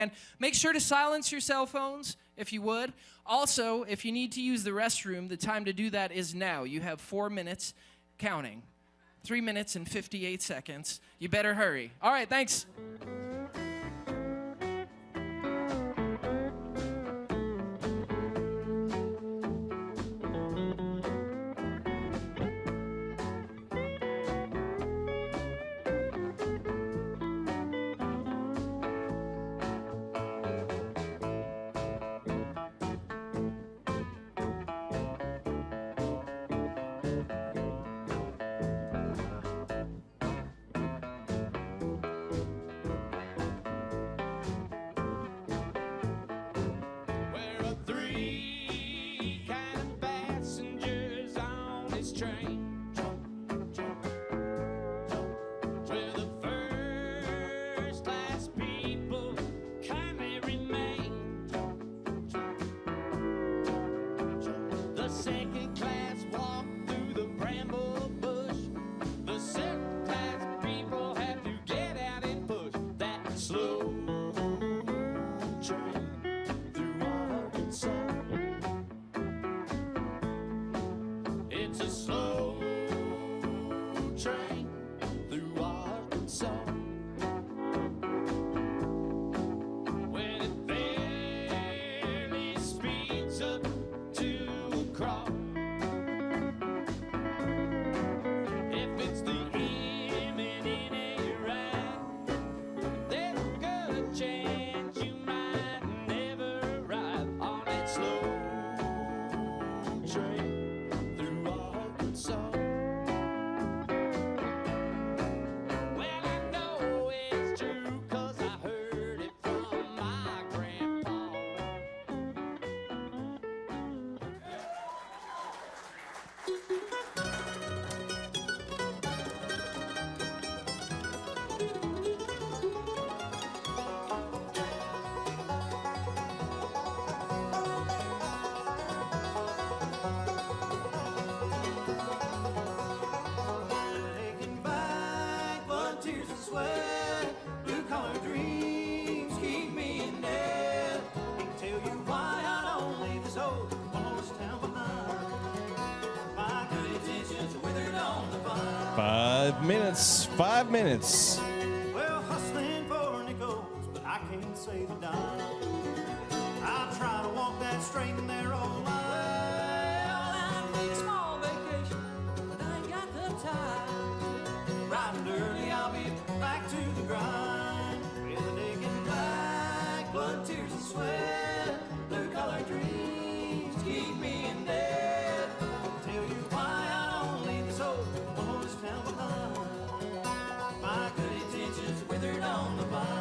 And make sure to silence your cell phones, if you would. Also, if you need to use the restroom, the time to do that is now. You have 4 minutes counting. 3 minutes and 58 seconds. You better hurry. All right, thanks. Five minutes. Well, hustling for nickels, but I can't save a dime. I try to walk that straight and narrow line. Well, I need a small vacation, but I ain't got the time. Riding dirty, I'll be back to the grind. With a digging back, blood, tears, and sweat. Blue-collar dreams keep me in debt. Tell you why I don't leave this old horse town behind. My good intentions withered on the vine.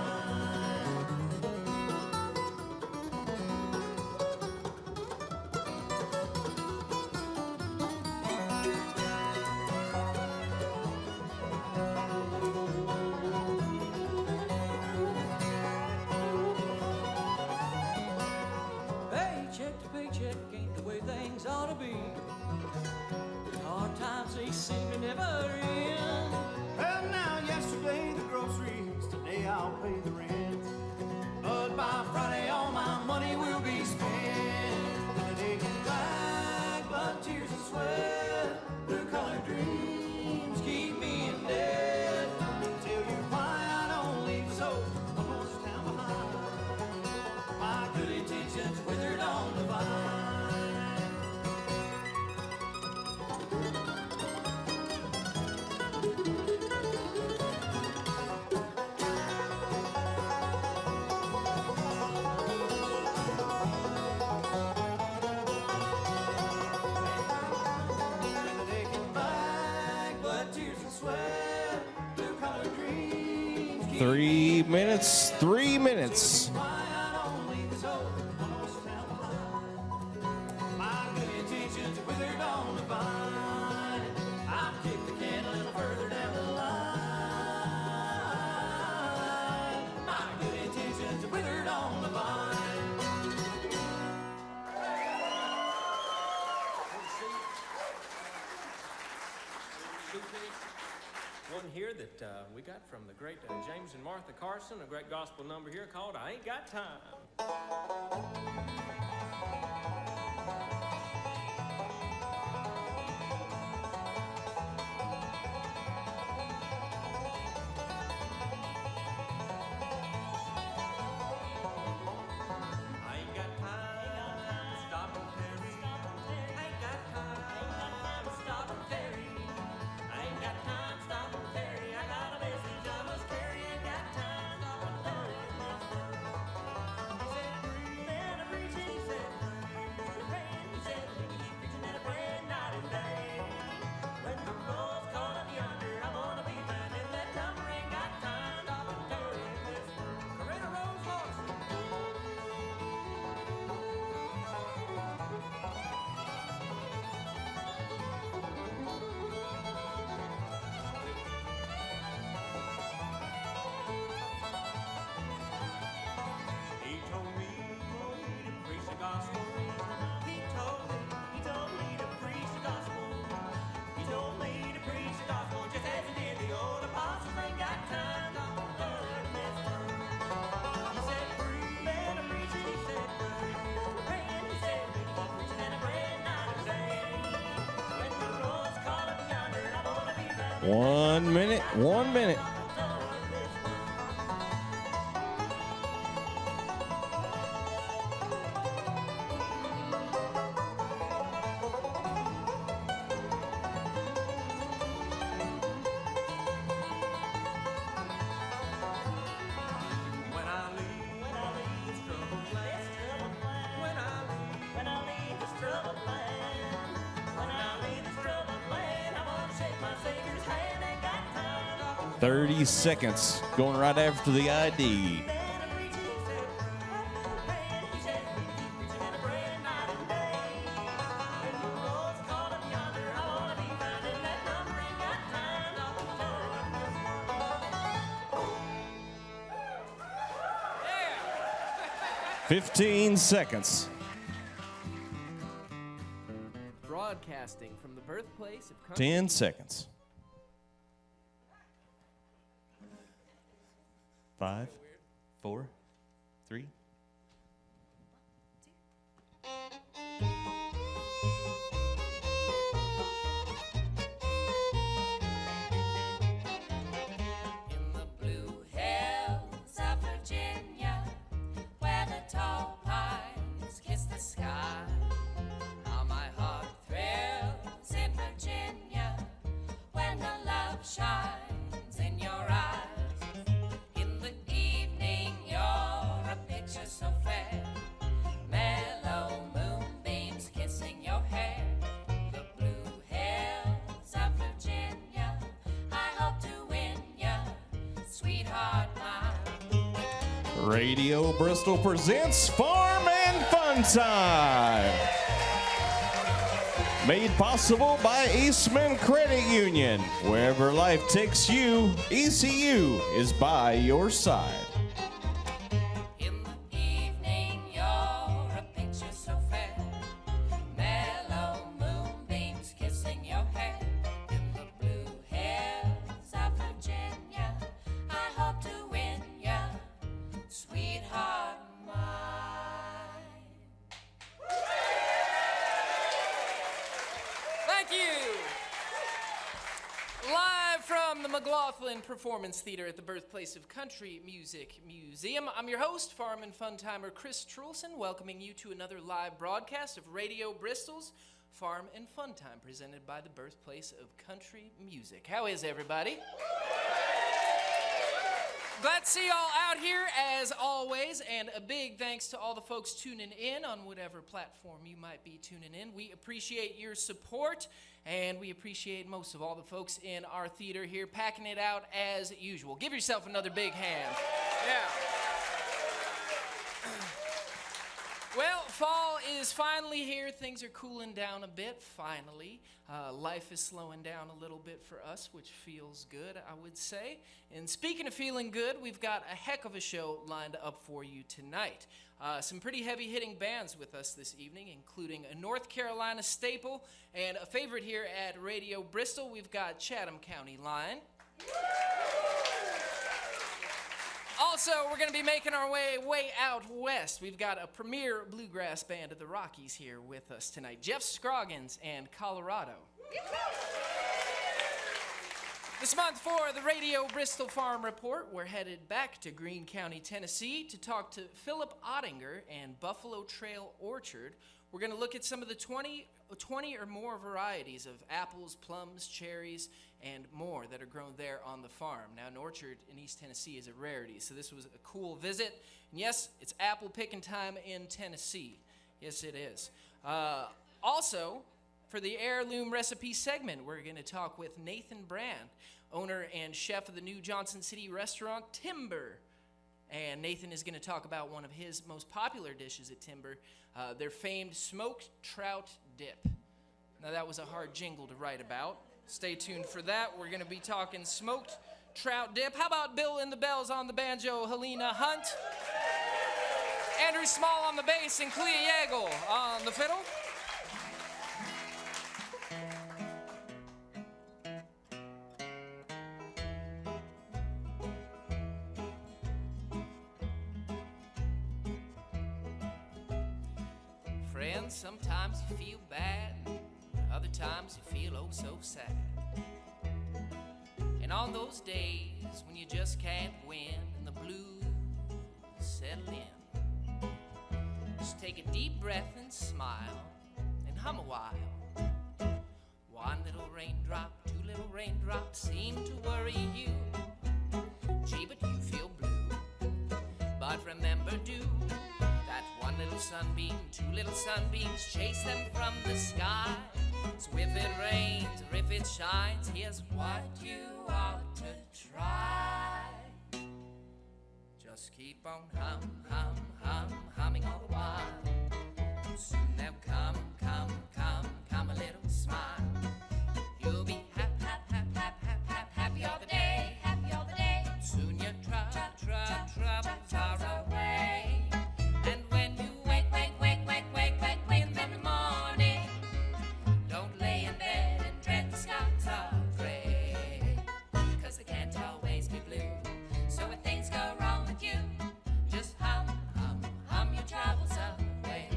3 minutes, 3 minutes. One here that we got from the great James and Martha Carson, a great gospel number here called I Ain't Got Time. I ain't got time to stop and tarry. I ain't got time to stop and tarry. I ain't got time to stop and tarry. I got a message I must carry. Ain't got time to stop and tarry. He said, breathe and a preaching. He said, praying. He said, keep preaching and a praying night and day. When the roll's caught up yonder, I'm gonna be finding that number. Ain't got time to stop and tarry. Coretta Rose Lawson. He told me to preach the gospel. He told me to preach the gospel. He told me to preach the gospel just as he did the old apostles. Ain't got time to learn this. He said, breathe and a preaching. He said, praying. He said, keep preaching and a praying night and day. When the road's caught up yonder, I'm gonna be back. 1 minute, 1 minute. When I leave this troubled land. When I leave this troubled land. When I leave this troubled land, I'm gonna shake my Savior's hand. Ain't got time to 30 seconds. Going right after the ID. Yeah. 15 seconds. Broadcasting from the birthplace of country. 10 seconds. 5, 4, 3. In the blue hills of Virginia, where the tall pines kiss the sky, how my heart thrills in Virginia when the love shines in your eyes. In the evening, you're a picture so fair, mellow moonbeams kissing your hair. The blue hills of Virginia, I hope to win ya, sweetheart mine. Radio Bristol presents Farm and Fun Time. Made possible by Eastman Credit Union. Wherever life takes you, ECU is by your side. In the evening, you're a picture so fair, mellow moonbeams kissing your hair. In the blue hills of Virginia, I hope to win ya, sweetheart mine. Thank you. Live from the McLaughlin Performance Theater at the birthplace of Country Music Museum, I'm your host, Farm and Fun Timer Chris Trulson, welcoming you to another live broadcast of Radio Bristol's Farm and Fun Time, presented by the birthplace of country music. How is everybody? Glad to see y'all out here as always, and a big thanks to all the folks tuning in on whatever platform you might be tuning in. We appreciate your support, and we appreciate most of all the folks in our theater here packing it out as usual. Give yourself another big hand. Yeah. Well, fall is finally here. Things are cooling down a bit, finally. Life is slowing down a little bit for us, which feels good, I would say. And speaking of feeling good, we've got a heck of a show lined up for you tonight. Some pretty heavy-hitting bands with us this evening, including a North Carolina staple and a favorite here at Radio Bristol. We've got Chatham County Line. Also, we're going to be making our way out west. We've got a premier bluegrass band of the Rockies here with us tonight. Jeff Scroggins and Colorado. This month for the Radio Bristol Farm Report, we're headed back to Greene County, Tennessee to talk to Philip Ottinger and Buffalo Trail Orchard. We're going to look at some of the 20 or more varieties of apples, plums, cherries, and more that are grown there on the farm. Now, an orchard in East Tennessee is a rarity, so this was a cool visit. And yes, it's apple picking time in Tennessee. Yes, it is. Also, for the heirloom recipe segment, we're going to talk with Nathan Brand, owner and chef of the new Johnson City restaurant, Timber. And Nathan is going to talk about one of his most popular dishes at Timber, their famed smoked trout dip. Now, that was a hard jingle to write about. Stay tuned for that. We're going to be talking smoked trout dip. How about Bill and the Bells on the banjo, Helena Hunt, Andrew Small on the bass, and Clea Yeagle on the fiddle. Friends, sometimes you feel bad, other times you feel oh so sad. And on those days when you just can't win and the blues settle in, just take a deep breath and smile and hum a while. One little raindrop, two little raindrops seem to worry you. Gee, but you feel blue. But remember, do that one little sunbeam, two little sunbeams, chase them from the sky. So if it rains or if it shines, here's what you ought to try. Just keep on humming all the while. Soon there'll come a little smile. You'll be happy all the day, happy all the day. Soon your troubles are away. And when you wake in the morning, don't lay in bed and dread the skies are gray. 'Cause they can't always be blue. So when things go wrong with you, just hum your troubles away.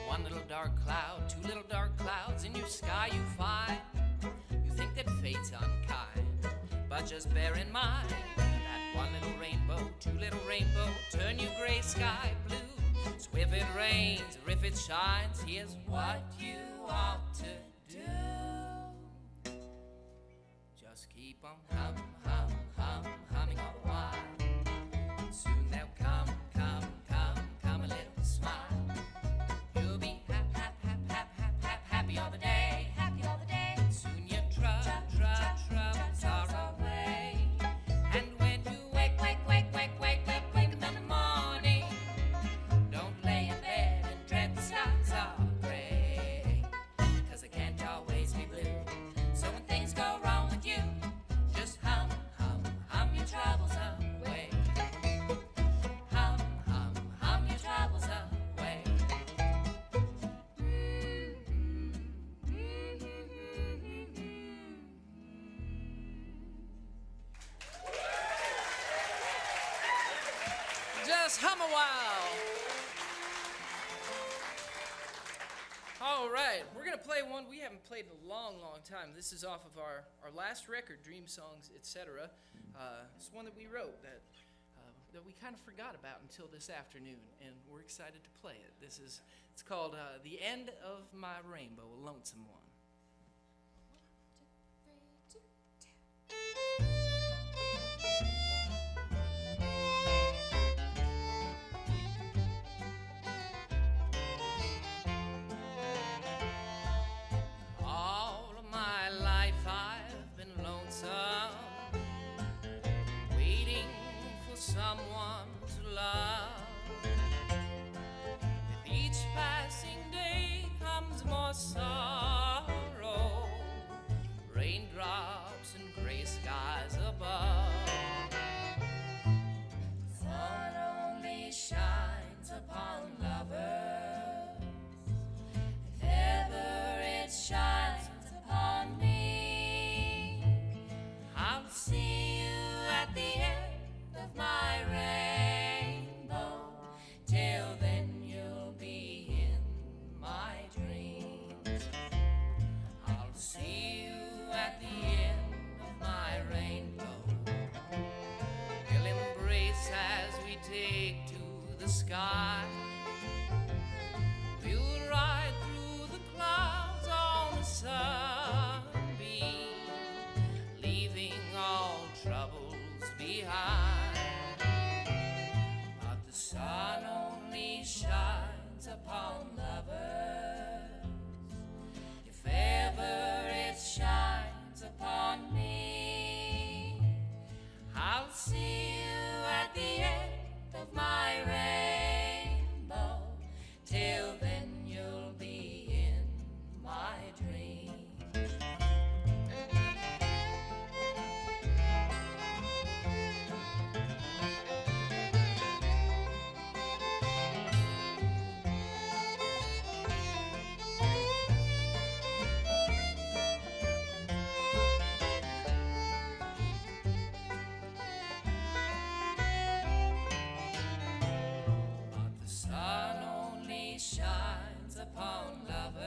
One little dark cloud, two little dark clouds in your sky you find. You think that fate's unkind, but just bear in mind that one little rainbow, two little rainbow turn your gray sky blue. So if it rains or if it shines, here's what you ought to do. Just keep on humming all the while. Soon there'll come a little smile. You'll be happy all the day, happy all the day. Soon your troubles are away. And when you wake in the morning, don't lay in bed and dread the skies are gray. 'Cause they can't always be blue. So when things go wrong with you, just hum your troubles away. Hum your troubles away. Just hum a while. All right, we're going to play one we haven't played in a long time. This is off of our last record, Dream Songs, Etc. It's one that we wrote that we kind of forgot about until this afternoon, and we're excited to play it. It's called The End of My Rainbow, a lonesome one. All of my life I've been lonesome, waiting for someone to love. With each passing day comes more sorrow. sky. We'll ride through the clouds on a sunbeam, leaving all troubles behind. But the sun only shines upon lovers, if ever it shines upon me. I'll see you at the end of my rainbow. Till then you'll be in my dreams. But the sun only shines upon lovers,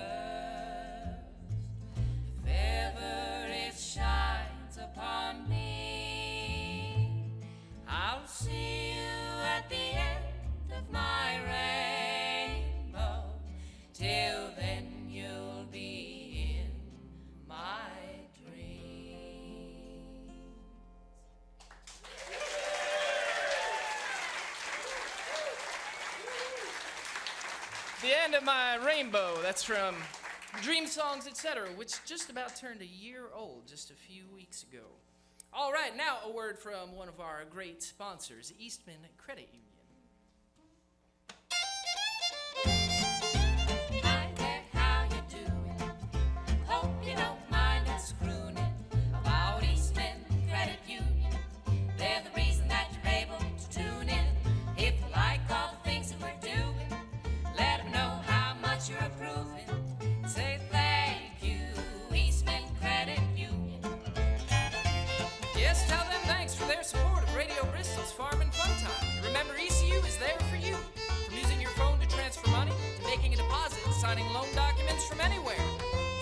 if ever it shines upon me. I'll see you at the end of my rainbow. Till then you'll be in my dreams. The end of my rainbow. That's from Dream Songs, etc., which just about turned a year old just a few weeks ago. All right, now a word from one of our great sponsors, Eastman Credit Union. Hi there, how you doing? Hope you don't mind us crooning about Eastman Credit Union. They're the reason that you're able to tune in. If you like all the things that we're doing, let them know how much you're approving. Say thank you, Eastman Credit Union. Yes, tell them thanks for their support of Radio Bristol's Farm and Fun Time. Remember, ECU is there for you. From using your phone to transfer money, to making a deposit, and signing loan documents from anywhere.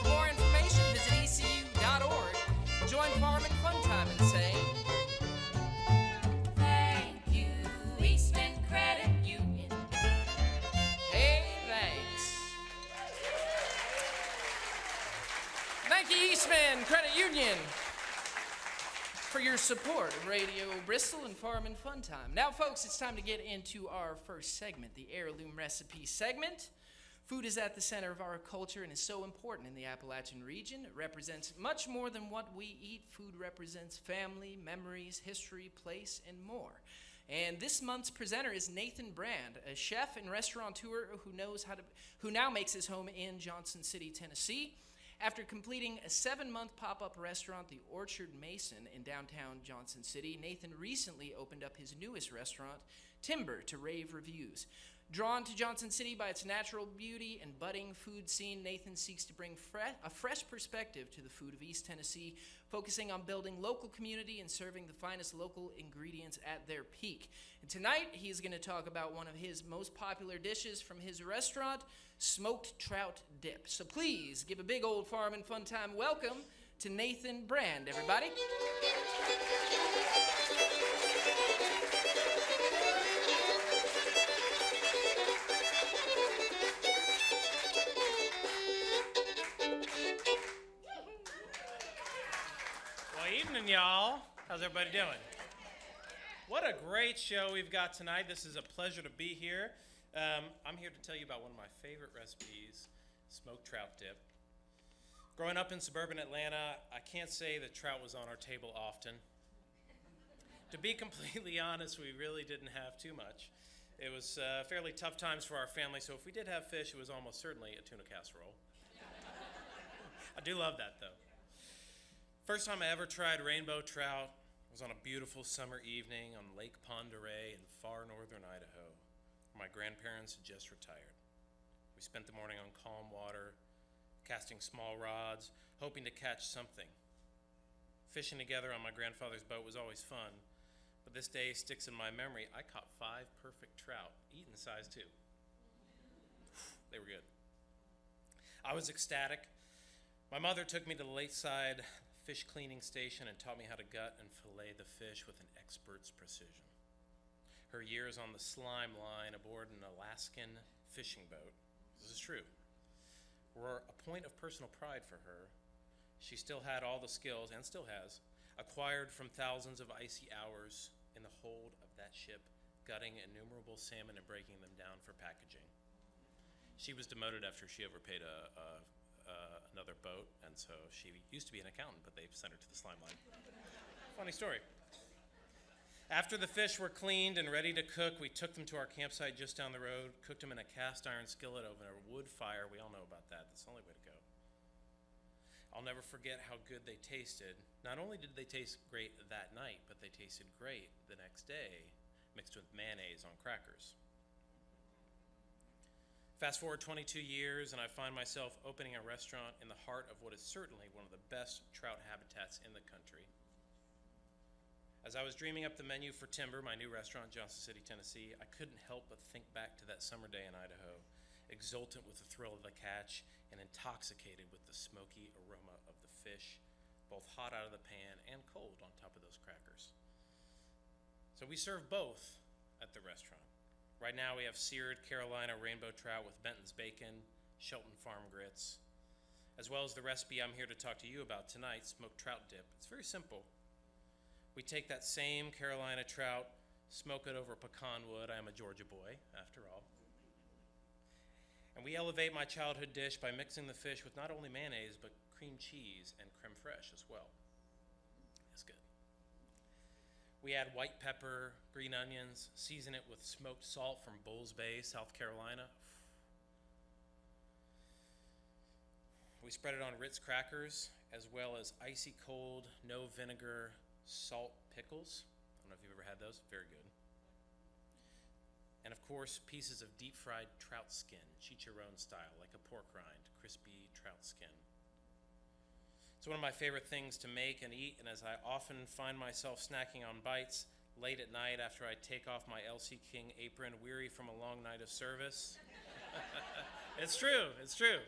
For more information, visit ecu.org. Join Farm and Fun Time and say, Thank you, Eastman Credit Union. hey, thanks. Thank you, Eastman Credit Union, for your support of Radio Bristol and Farm and Fun Time. Now, folks, it's time to get into our first segment, the Heirloom Recipe segment. Food is at the center of our culture and is so important in the Appalachian region. It represents much more than what we eat. Food represents family, memories, history, place, and more. And this month's presenter is Nathan Brand, a chef and restaurateur who now makes his home in Johnson City, Tennessee. After completing a 7-month pop-up restaurant, the Orchard Mason, in downtown Johnson City, Nathan recently opened up his newest restaurant, Timber, to rave reviews. Drawn to Johnson City by its natural beauty and budding food scene, Nathan seeks to bring a fresh perspective to the food of East Tennessee, focusing on building local community and serving the finest local ingredients at their peak. And tonight, he's going to talk about one of his most popular dishes from his restaurant, smoked trout dip. So please give a big old Farm and Fun Time welcome to Nathan Brand, everybody. Well, evening, y'all. How's everybody doing? What a great show we've got tonight. This is a pleasure to be here. I'm here to tell you about one of my favorite recipes, smoked trout dip. Growing up in suburban Atlanta, I can't say that trout was on our table often. To be completely honest, we really didn't have too much. It was fairly tough times for our family, so if we did have fish, it was almost certainly a tuna casserole. I do love that, though. First time I ever tried rainbow trout was on a beautiful summer evening on Lake Pend Oreille in far northern Idaho, where my grandparents had just retired. We spent the morning on calm water, casting small rods, hoping to catch something. Fishing together on my grandfather's boat was always fun, but this day sticks in my memory. I caught 5 perfect trout, eating size 2. They were good. I was ecstatic. My mother took me to the lakeside fish cleaning station and taught me how to gut and fillet the fish with an expert's precision. her years on the slime line aboard an Alaskan fishing boat. This is true. Were a point of personal pride for her. She still had all the skills, and still has, acquired from thousands of icy hours in the hold of that ship, gutting innumerable salmon and breaking them down for packaging. She was demoted after she overpaid another boat, and so she used to be an accountant, but they sent her to the slime line. Funny story. After the fish were cleaned and ready to cook, we took them to our campsite just down the road, cooked them in a cast iron skillet over a wood fire. We all know about that. That's the only way to go. I'll never forget how good they tasted. Not only did they taste great that night, but they tasted great the next day, mixed with mayonnaise on crackers. Fast forward 22 years, and I find myself opening a restaurant in the heart of what is certainly one of the best trout habitats in the country. As I was dreaming up the menu for Timber, my new restaurant in Johnson City, Tennessee, I couldn't help but think back to that summer day in Idaho, exultant with the thrill of the catch and intoxicated with the smoky aroma of the fish, both hot out of the pan and cold on top of those crackers. So we serve both at the restaurant. Right now we have seared Carolina rainbow trout with Benton's bacon, Shelton farm grits, as well as the recipe I'm here to talk to you about tonight, smoked trout dip. It's very simple. We take that same Carolina trout, smoke it over pecan wood. I am a Georgia boy, after all. And we elevate my childhood dish by mixing the fish with not only mayonnaise, but cream cheese and creme fraiche as well. It's good. We add white pepper, green onions, season it with smoked salt from Bulls Bay, South Carolina. We spread it on Ritz crackers, as well as icy cold, no vinegar, salt pickles. I don't know if you've ever had those, very good. And of course, pieces of deep fried trout skin, chicharron style, like a pork rind, crispy trout skin. It's one of my favorite things to make and eat, and as I often find myself snacking on bites late at night after I take off my LC King apron, weary from a long night of service. It's true, it's true.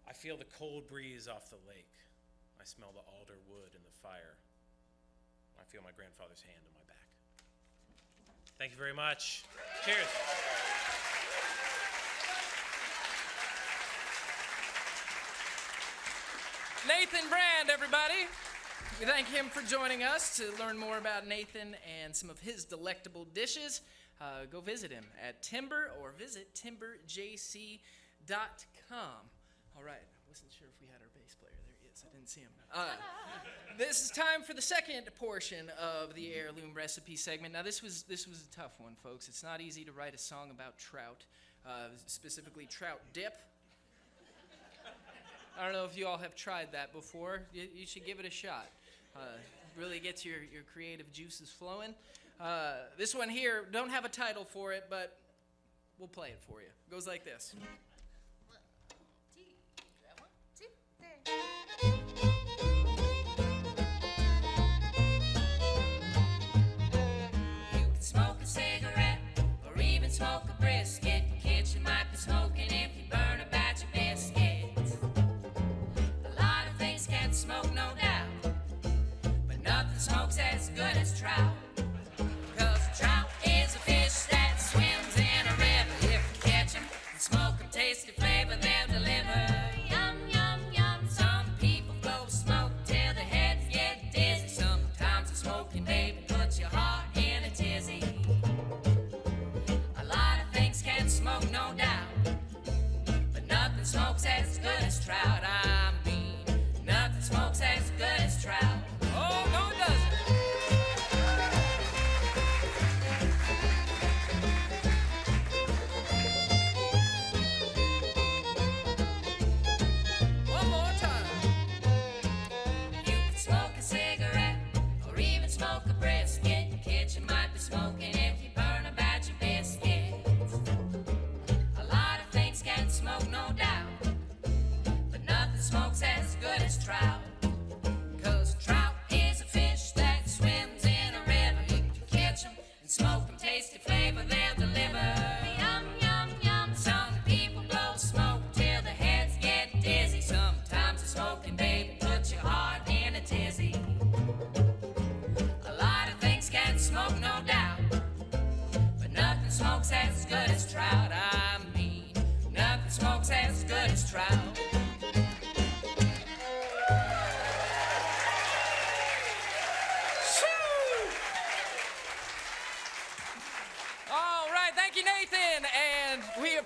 I feel the cold breeze off the lake. I smell the alder wood in the fire. I feel my grandfather's hand on my back. Thank you very much. Cheers. Nathan Brand, everybody. We thank him for joining us. To learn more about Nathan and some of his delectable dishes, go visit him at Timber or visit timberjc.com. All right, I wasn't sure if we had our bass player. There he is. I didn't see him. This is time for the second portion of the Heirloom Recipe segment. Now, this was a tough one, folks. It's not easy to write a song about trout, specifically trout dip. I don't know if you all have tried that before. You should give it a shot. Really gets your creative juices flowing. This one here, don't have a title for it, but we'll play it for you. It goes like this. 1, 2, 3. You can smoke a cigarette or even smoke a brisket. Your kitchen might be smoking if you burn a batch of biscuits. A lot of things can smoke, no doubt, but nothing smokes as good as trout. 'Cause a trout is a fish that swims in a river. If you catch 'em and smoke 'em, taste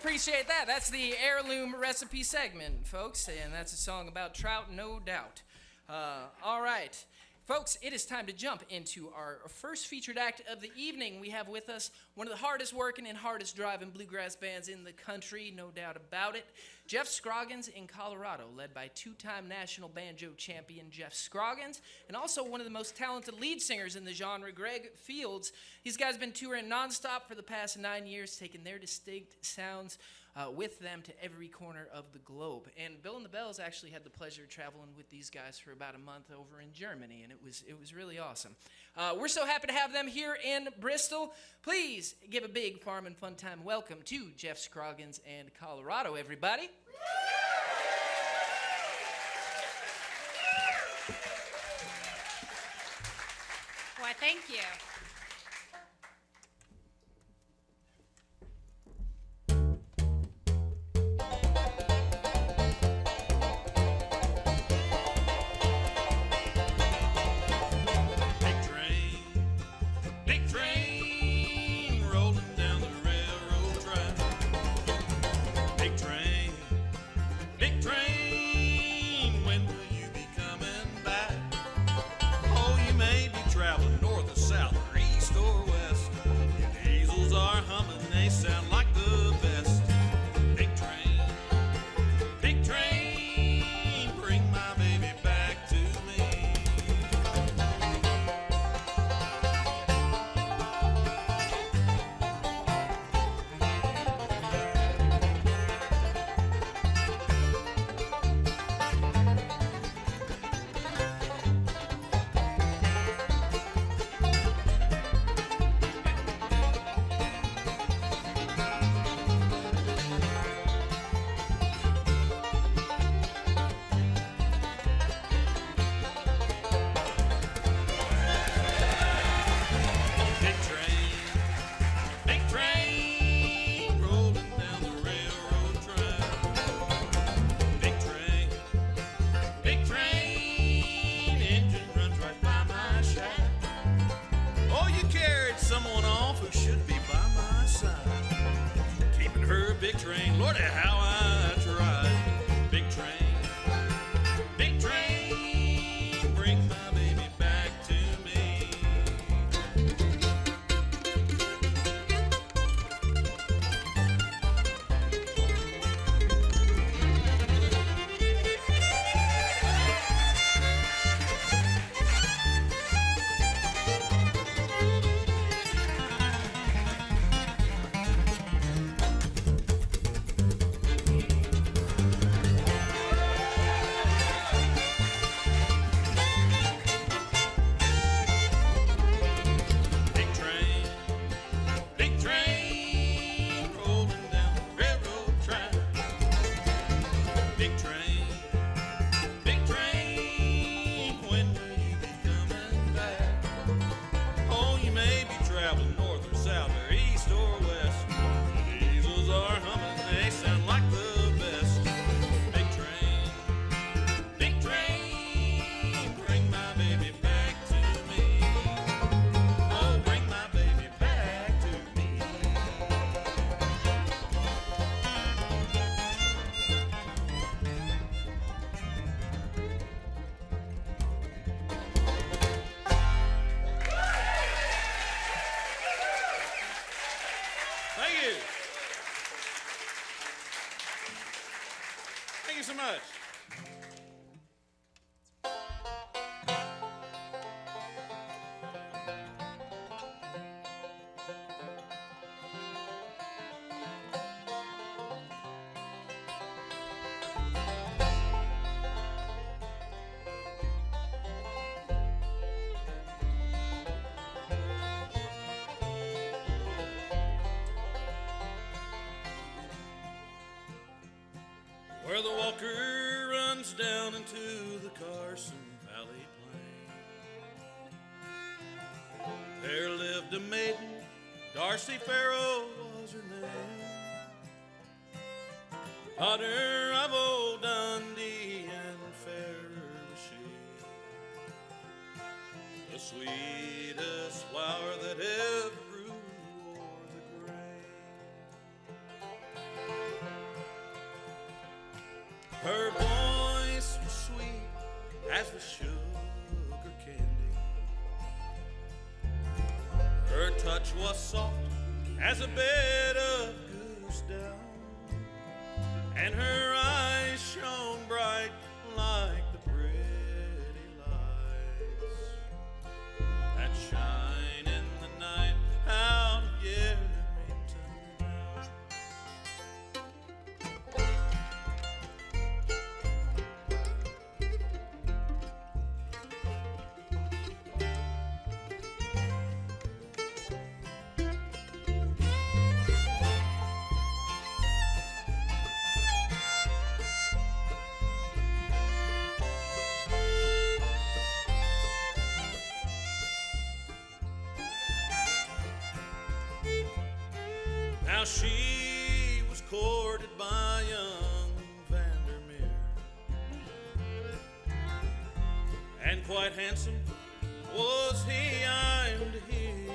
appreciate that. That's the heirloom recipe segment, folks, and that's a song about trout, no doubt. All right. Folks, it is time to jump into our first featured act of the evening. We have with us one of the hardest working and hardest driving bluegrass bands in the country, no doubt about it. Jeff Scroggins in Colorado, led by two-time national banjo champion Jeff Scroggins, and also one of the most talented lead singers in the genre, Greg Fields. These guys have been touring nonstop for the past 9 years, taking their distinct sounds with them to every corner of the globe. And Bill and the Bells actually had the pleasure of traveling with these guys for about a month over in Germany, and it was really awesome. We're so happy to have them here in Bristol. Please give a big Farm and Fun Time welcome to Jeff Scroggins and Colorado, everybody. Why, thank you. Big train rolling down the railroad track. Big train, when will you be coming back? Oh, you may be traveling north or south or east or west. Your diesels are humming, they sound like the best. Big train, bring my baby back to me. Big train, rolling down the railroad track. Big train, engine runs right by my shack. Oh, you carried someone off who should be by my side. Keeping her big train, Lordy, how I tried. Big train, bring my baby back to me. Big train, rolling down the railroad track. Big train, when will you be coming back? Oh, you may be traveling north or south or east or west. The diesels are humming, they sound like the best. Big train, bring my baby back to me. Oh, bring my baby back to me. Thank you. Thank you so much. Where the Walker runs down into the Carson Valley Plain, there lived a maiden, Darcy Farrow was her name. Daughter of old Dundee and fairer was she, the sweetest flower that ever grew o'er the grain. touch was soft as a bed of goose down, and her eyes shone bright like the pretty lights that shine in the night out of Yerington. Now she was courted by young Vandermeer, and quite handsome was he, I'm to hear.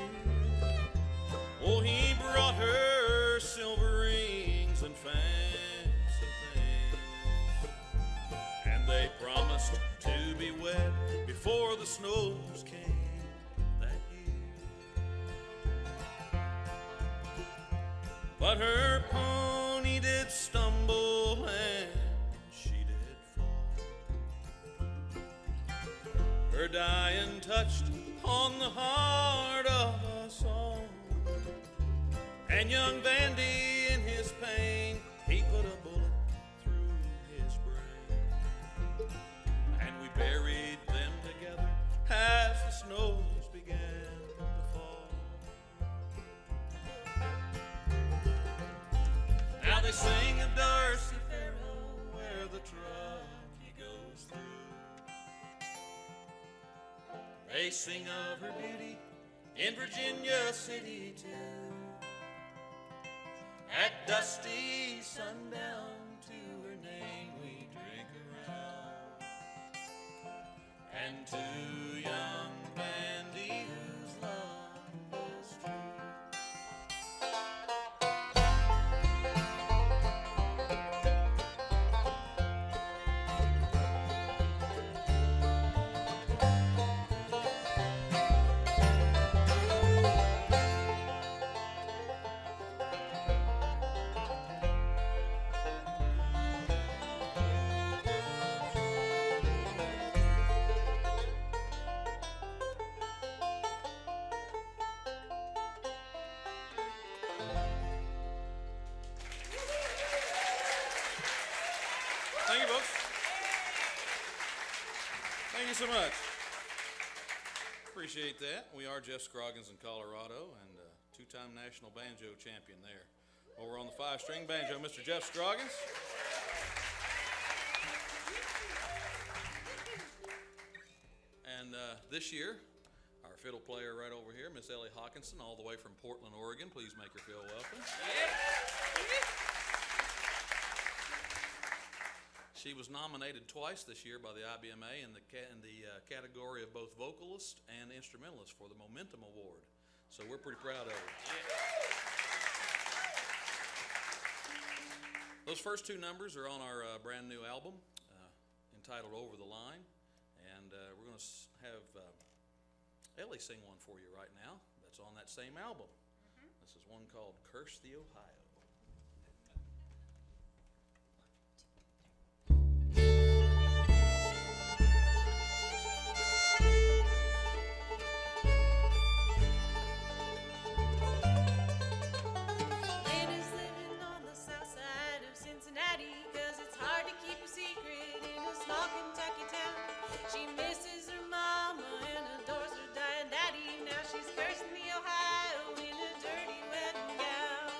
Oh, he brought her silver rings and fancy things, and they promised to be wed before the snows came that year. But her pony did stumble and she did fall. Her dying touched on the heart of us all. And young Vandy in his pain, he put a bullet through his brain. And we buried them together as the snows began to fall. Now they sing of Darcy Farrow where the truckee goes through. They sing of her beauty in Virginia City too. At dusty sundown, to her name we drink around, and to young Vandy whose love was true. Thank you, folks. Thank you so much. Appreciate that. We are Jeff Scroggins in Colorado and two-time national banjo champion there. Over on the five-string banjo, Mr. Jeff Scroggins. And this year, our fiddle player right over here, Miss Ellie Hawkinson, all the way from Portland, Oregon. Please make her feel welcome. She was nominated twice this year by the IBMA in the category of both vocalist and instrumentalist for the Momentum Award. So we're pretty proud of her. Those first two numbers are on our brand new album entitled Over the Line. And we're going to have Ellie sing one for you right now that's on that same album. This is one called Curse the Ohio. Ladies living on the south side of Cincinnati, 'cause it's hard to keep a secret in a small Kentucky town. She misses her mama and adores her dying daddy. Now she's cursing the Ohio in a dirty wedding gown.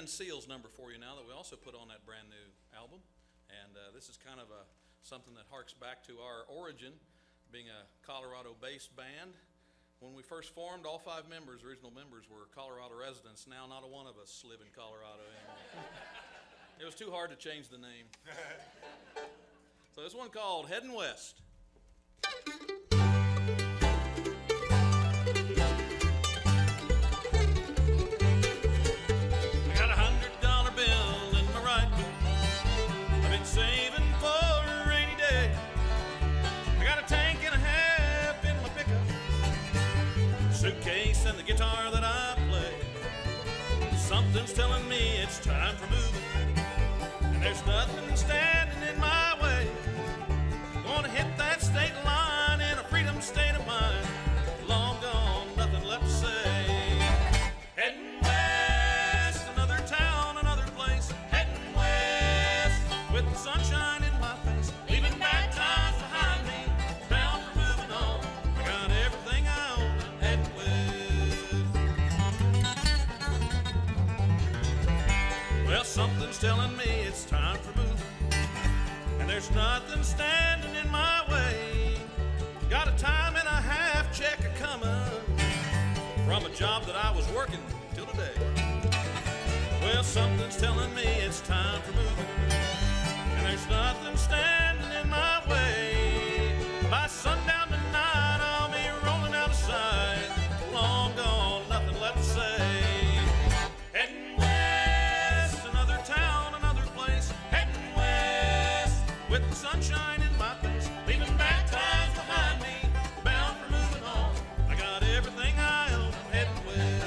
Band Seals number for you now that we also put on that brand new album. And this is kind of something that harks back to our origin, being a Colorado-based band. When we first formed, all 5 members, original members, were Colorado residents. Now not a one of us live in Colorado anymore. It was too hard to change the name. So this one called Heading West. Saving for a rainy day. I got a tank and a half in my pickup, suitcase and the guitar that I play. Something's telling me it's time for moving, and there's nothing standing in my way. Gonna hit that state line in a freedom state of mind. Long gone, nothing left to say. Heading west, another town, another place. Heading west with the sunshine in my face, leaving bad times behind me, bound for moving on. I got everything I own, I'm heading west. Well, something's telling me it's time for moving, and there's nothing standing in my way. Got a time and a half check a-coming from a job that I was working till today. Well, something's telling me it's time for moving, and there's nothing standing in my way. By sundown tonight, I'll be rolling out of sight. Long gone, nothing left to say. Heading west, another town, another place. Heading west with the sunshine in my face, leaving bad times behind me, bound for moving on. I got everything I own, I'm heading west.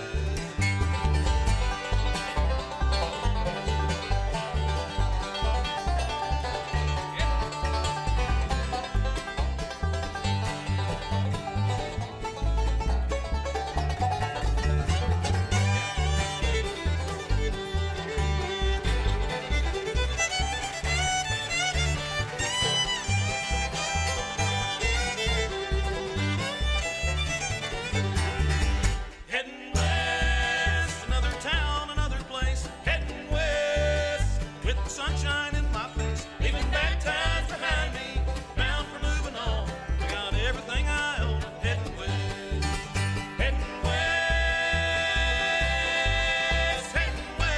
Heading west, another town, another place. Heading west with the sunshine in my face, leaving bad times behind me, bound for moving on. I got everything I own, I'm heading west. Heading west, heading west,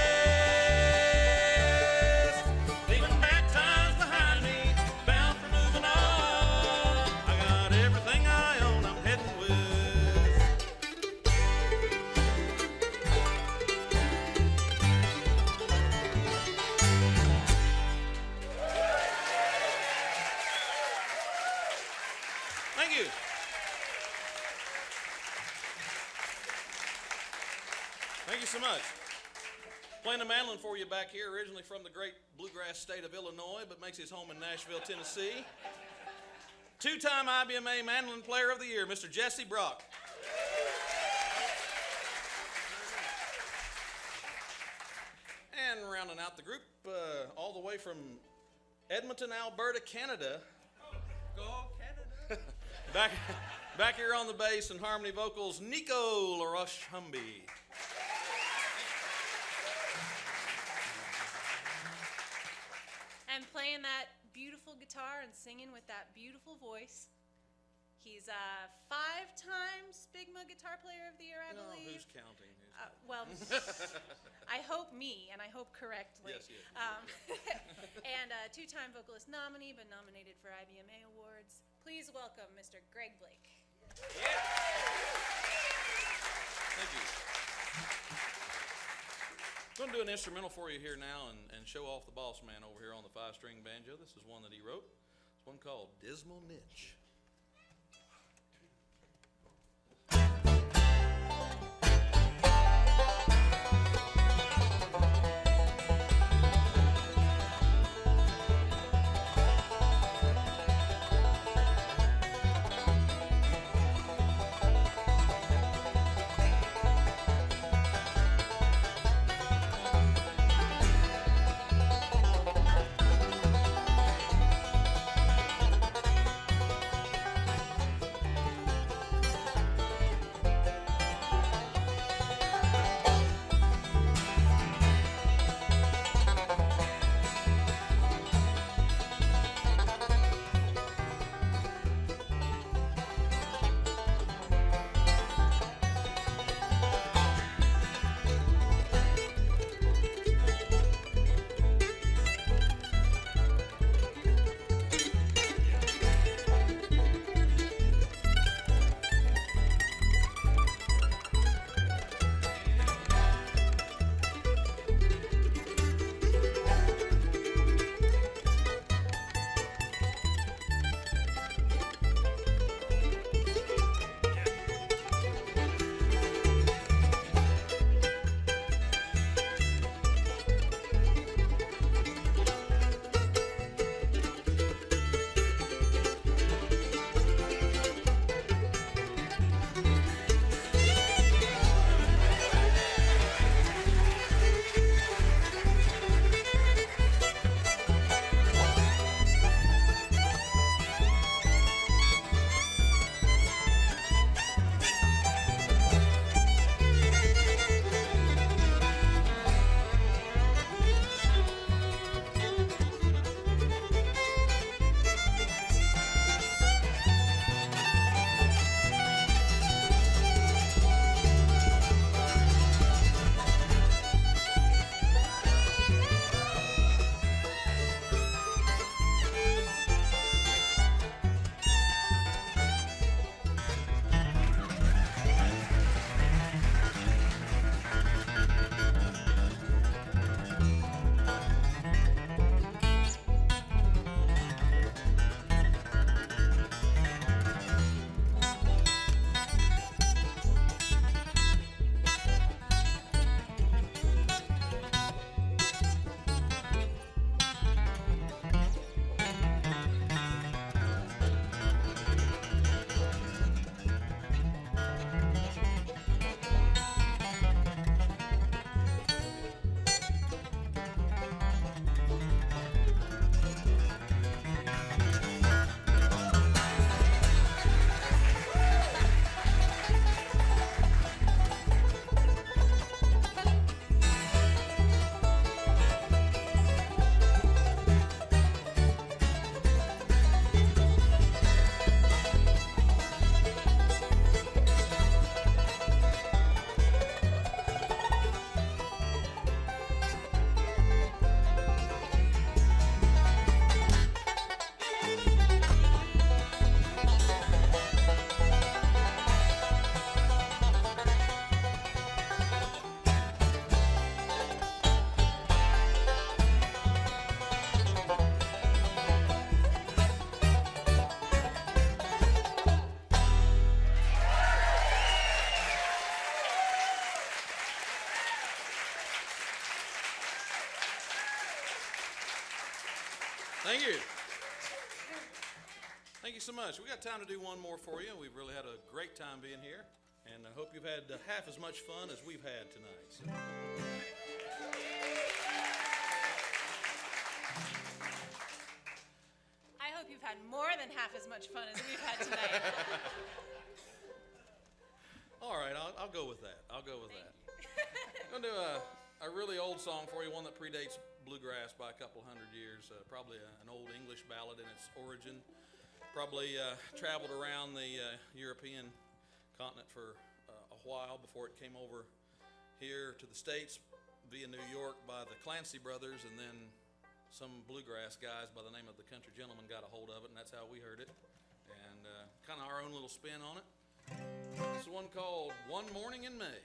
leaving bad times behind me, bound for moving on. I got everything I own, I'm heading west. Thank you. Thank you so much. Playing a mandolin for you back here, originally from the great bluegrass state of Illinois, but makes his home in Nashville, Tennessee. 2-time IBMA Mandolin Player of the Year, Mr. Jesse Brock. And rounding out the group, all the way from Edmonton, Alberta, Canada. Go Canada. Back here on the bass and harmony vocals, Nico LaRoche Humby. And playing that beautiful guitar and singing with that beautiful voice. He's a 5-time Spigma Guitar Player of the Year, I believe. Who's counting? Well, I hope me, and I hope correctly. Yes, yes. And a 2-time vocalist nominee, but nominated for IBMA Awards. Please welcome Mr. Greg Blake. Thank you. I'm going to do an instrumental for you here now and show off the boss man over here on the 5-string banjo. This is one that he wrote. It's one called Dismal Niche. Thank you. Thank you so much. We got time to do one more for you. We've really had a great time being here, and I hope you've had half as much fun as we've had tonight. So. I hope you've had more than half as much fun as we've had tonight. All right, I'll go with that. I'll go with that. I'm going to do a really old song for you, one that predates bluegrass by a couple hundred years, probably an old English ballad in its origin. Probably traveled around the European continent for a while before it came over here to the States via New York by the Clancy brothers, and then some bluegrass guys by the name of the Country Gentlemen got a hold of it, and that's how we heard it. And kind of our own little spin on it. It's one called One Morning in May.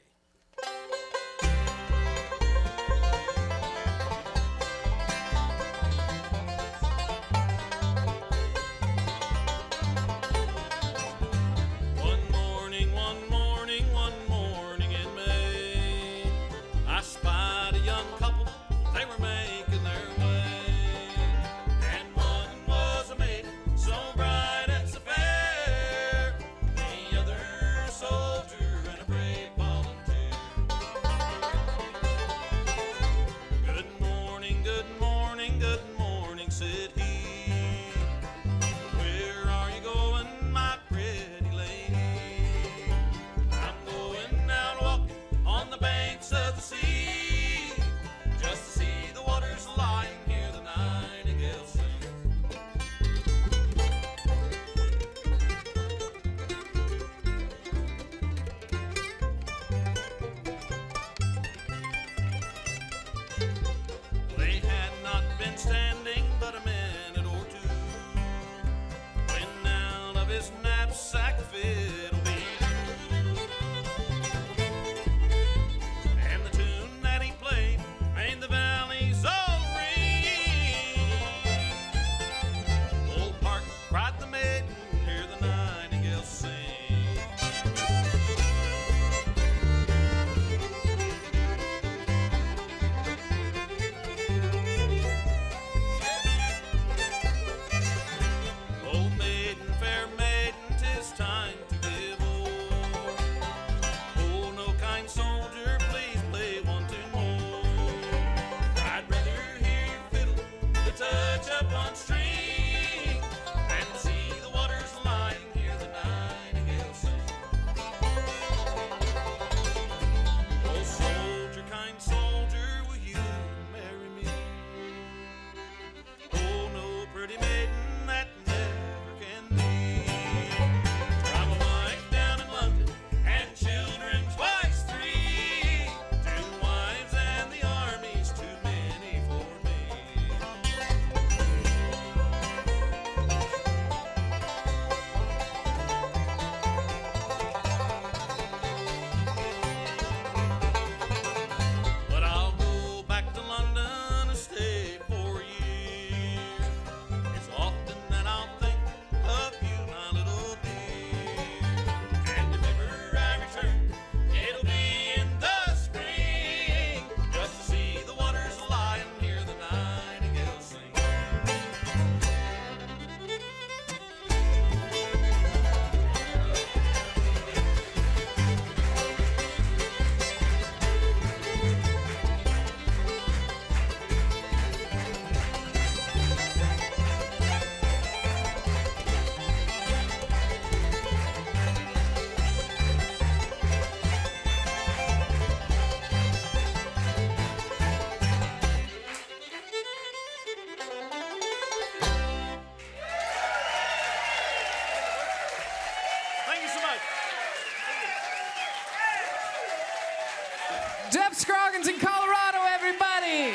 Jeff Scroggins in Colorado, everybody.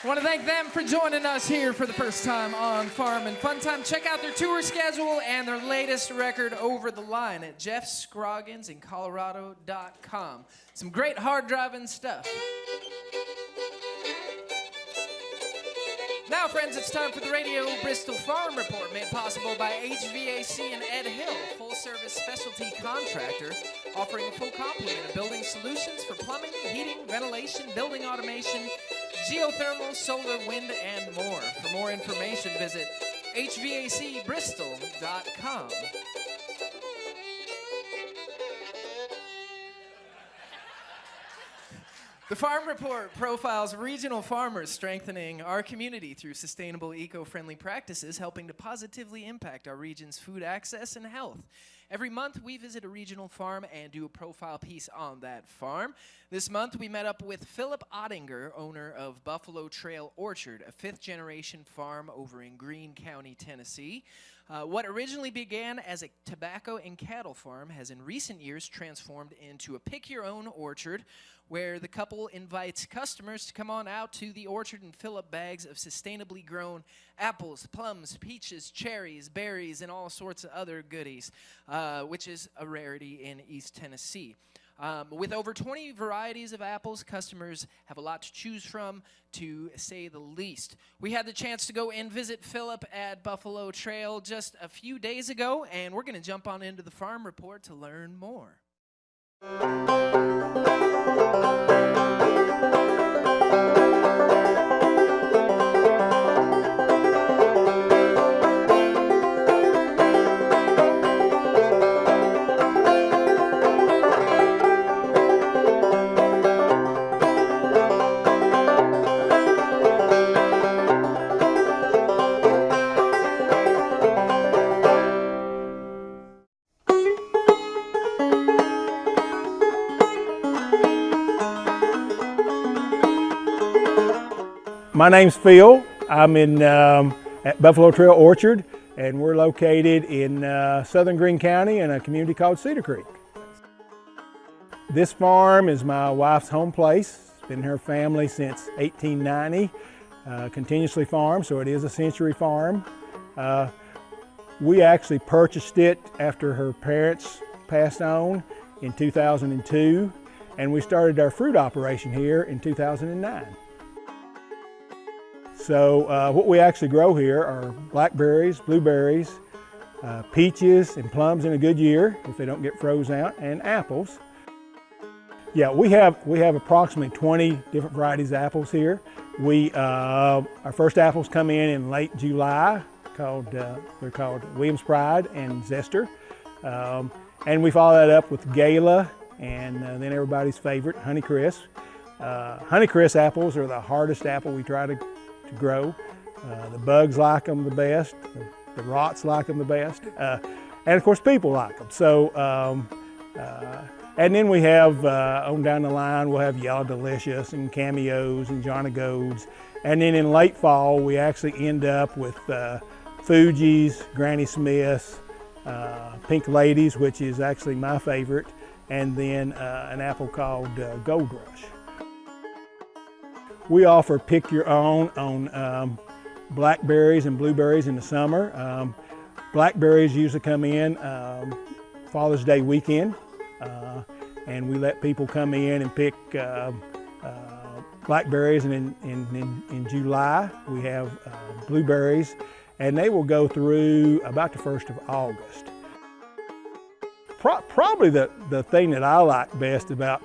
I want to thank them for joining us here for the first time on Farm and Fun Time. Check out their tour schedule and their latest record, Over the Line, at jeffscrogginsincolorado.com. Some great hard driving stuff. Now, friends, it's time for the Radio Bristol Farm Report, made possible by HVAC and Ed Hill, full-service specialty contractor, offering a full complement of building solutions for plumbing, heating, ventilation, building automation, geothermal, solar, wind, and more. For more information, visit hvacbristol.com. The Farm Report profiles regional farmers strengthening our community through sustainable, eco-friendly practices, helping to positively impact our region's food access and health. Every month, we visit a regional farm and do a profile piece on that farm. This month, we met up with Philip Ottinger, owner of Buffalo Trail Orchard, a fifth-generation farm over in Greene County, Tennessee. What originally began as a tobacco and cattle farm has in recent years transformed into a pick-your-own orchard, where the couple invites customers to come on out to the orchard and fill up bags of sustainably grown apples, plums, peaches, cherries, berries, and all sorts of other goodies, which is a rarity in East Tennessee. With over 20 varieties of apples, customers have a lot to choose from, to say the least. We had the chance to go and visit Philip at Buffalo Trail just a few days ago, and we're going to jump on into the Farm Report to learn more. My name's Phil. I'm at Buffalo Trail Orchard, and we're located in southern Greene County in a community called Cedar Creek. This farm is my wife's home place. It's been in her family since 1890, continuously farmed, so it is a century farm. We actually purchased it after her parents passed on in 2002, and we started our fruit operation here in 2009. So what we actually grow here are blackberries, blueberries, peaches, and plums in a good year if they don't get froze out, and apples. Yeah, we have approximately 20 different varieties of apples here. Our first apples come in late July. They're called Williams Pride and Zester, and we follow that up with Gala, and then everybody's favorite, Honeycrisp. Honeycrisp apples are the hardest apple we try to grow. The bugs like them the best, the rots like them the best, and of course people like them. So, and then we have, on down the line, we'll have Yellow Delicious and Cameos and Johnny Goads. And then in late fall, we actually end up with Fuji's, Granny Smith's, Pink Ladies, which is actually my favorite, and then an apple called Gold Rush. We offer pick your own on blackberries and blueberries in the summer. Blackberries usually come in Father's Day weekend, and we let people come in and pick blackberries, and in July we have blueberries, and they will go through about the 1st of August. Probably the thing that I like best about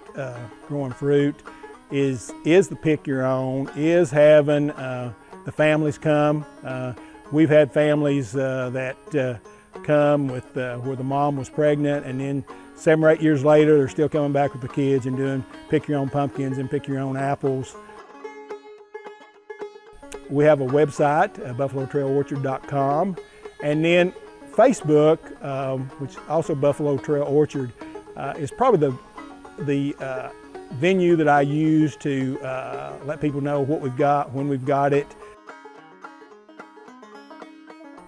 growing fruit is the pick your own, is having the families come. We've had families that come with where the mom was pregnant, and then 7 or 8 years later they're still coming back with the kids and doing pick your own pumpkins and pick your own apples. We have a website, buffalotrailorchard.com, and then Facebook, which also Buffalo Trail Orchard, is probably the venue that I use to let people know what we've got, when we've got it.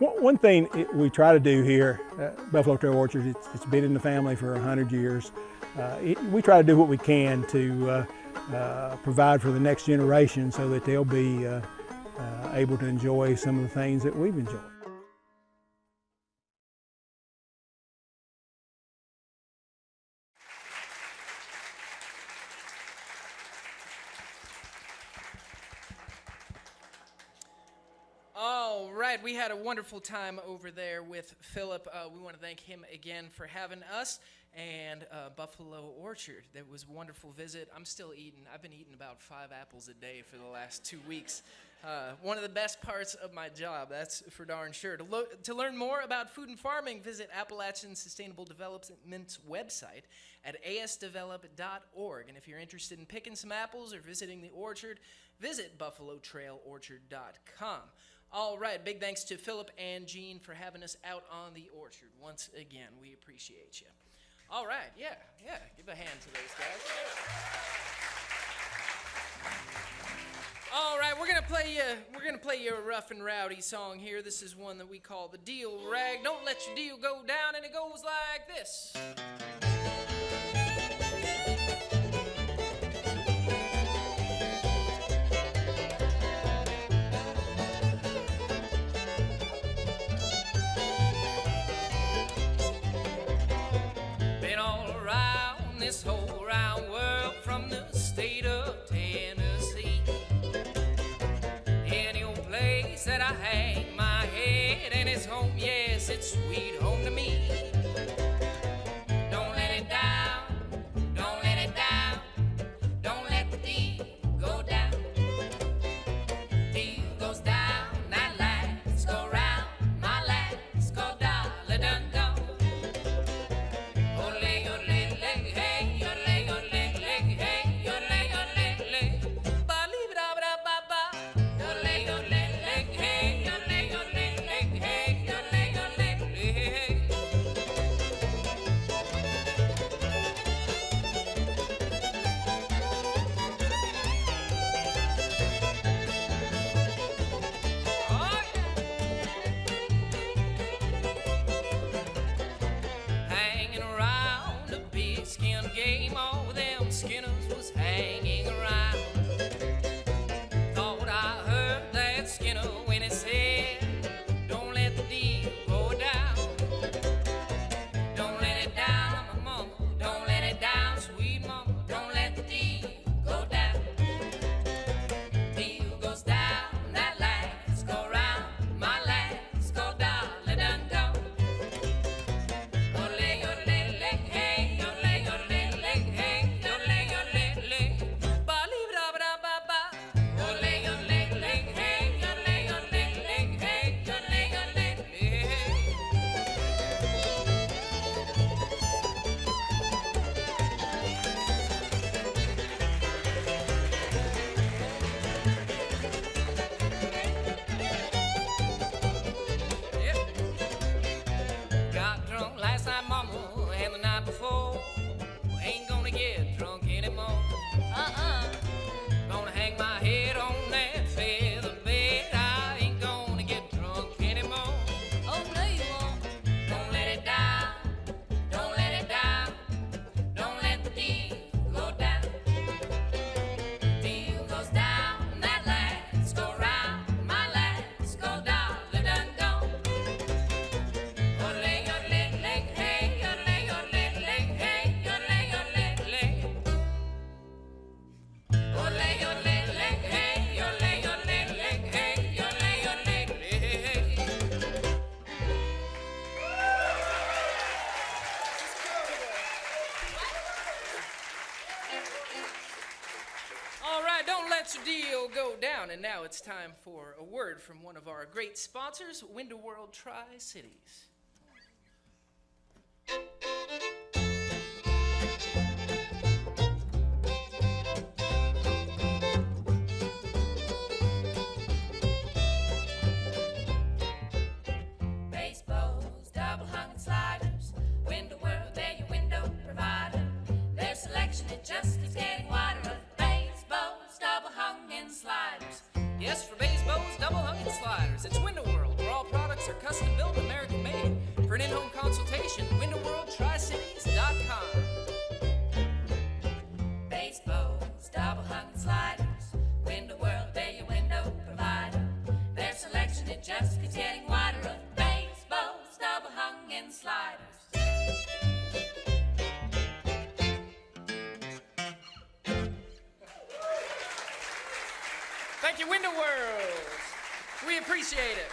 One thing we try to do here at Buffalo Trail Orchard, it's been in the family for 100 years. We try to do what we can to provide for the next generation so that they'll be able to enjoy some of the things that we've enjoyed. right, we had a wonderful time over there with Philip. We want to thank him again for having us, and Buffalo Orchard. That was a wonderful visit. I'm still eating. I've been eating about 5 apples a day for the last 2 weeks. One of the best parts of my job, that's for darn sure. To learn more about food and farming, visit Appalachian Sustainable Development's website at asdevelop.org. And if you're interested in picking some apples or visiting the orchard, visit buffalotrailorchard.com. All right, big thanks to Philip and Jean for having us out on the orchard. Once again, we appreciate you. All right, yeah, give a hand to those guys. All right, we're gonna play you a rough and rowdy song here. This is one that we call the Deal Rag. Don't let your deal go down, and it goes like this. Been all around this whole round world from the state of Tennessee. Any old place that I hang my head, and it's home, yes, it's sweet home to me. Don't let it down, don't let it down, don't let the deal go down. Deal goes down, that last go round, my last go dollar done gone. Ole, ole, ole, hey, ole, ole, ole, hey, ole, ole, ole, ba-lee-ba-da-ba-da-ba-ba. Ole, ole, ole, hey, ole, ole, ole, hey, ole, ole, ole, hey. Oh, yeah. Hanging around a big skin game, all them skinners was hanging around. Thought I heard that Skinner when he said, don't let the deal go down. Don't let it down, my mama, don't let it down, sweet mama, don't let the deal go down. Deal goes down, that last go round, my last go dollar done gone. Ole, ole, ole, hey, ole, ole, ole, hey, ole, ole, ole, ba-lee-ba-da-ba-da-ba-ba. Ole, ole, ole, hey, ole, ole, ole, hey, ole, ole, ole, hey. Yep. Got drunk last night, mama, and the night before. Ain't gonna get drunk anymore. Gonna hang my head on that feather bed. I ain't gonna get drunk anymore. Oh, no, you won't. Don't let it down. Don't let it down. Don't let the deal go down. Deal goes down. That last go round. My last go dollar done gone. Ole, ole, ole, hey, ole, ole, ole, hey, ole, ole, ole. Ole, ole, ole, hey, ole, ole, ole, hey, ole, ole, ole. All right, don't let your deal go down. And now it's time for a word from one of our great sponsors, Window World Tri-Cities. Baseball's double hung and sliders. Window World, they're your window provider. Their selection, it just keeps getting wider. Baseball's double hung and sliders. Yes, for baseball's double hung and sliders, it's Window World, where all products are custom built, American made. For an in-home consultation, WindowWorldTriCities.com. Baseball's double hung and sliders. Window World, they're your window provider. Their selection, it just keeps getting wider. Of baseball's double hung and sliders. Thank you, Window World. We appreciate it.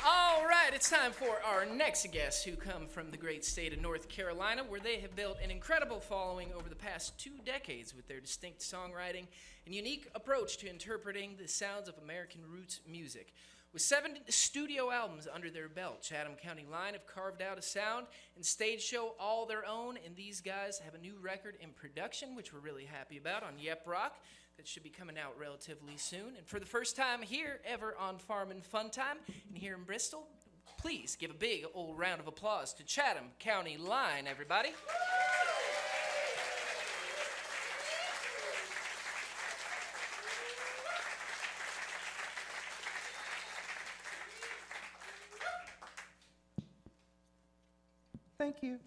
All right, it's time for our next guests who come from the great state of North Carolina, where they have built an incredible following over the past 2 decades with their distinct songwriting and unique approach to interpreting the sounds of American roots music. With 7 studio albums under their belt, Chatham County Line have carved out a sound and stage show all their own, and these guys have a new record in production, which we're really happy about, on Yep Rock. That should be coming out relatively soon. And for the first time here ever on Farmin' Fun Time, and here in Bristol, please give a big old round of applause to Chatham County Line, everybody. Thank you.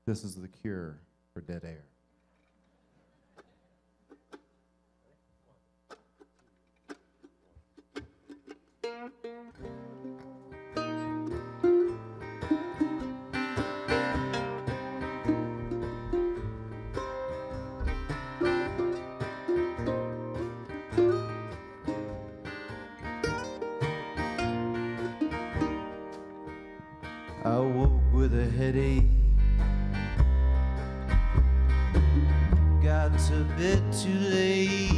This is the cure for dead air. I woke with a headache, got to bed too late,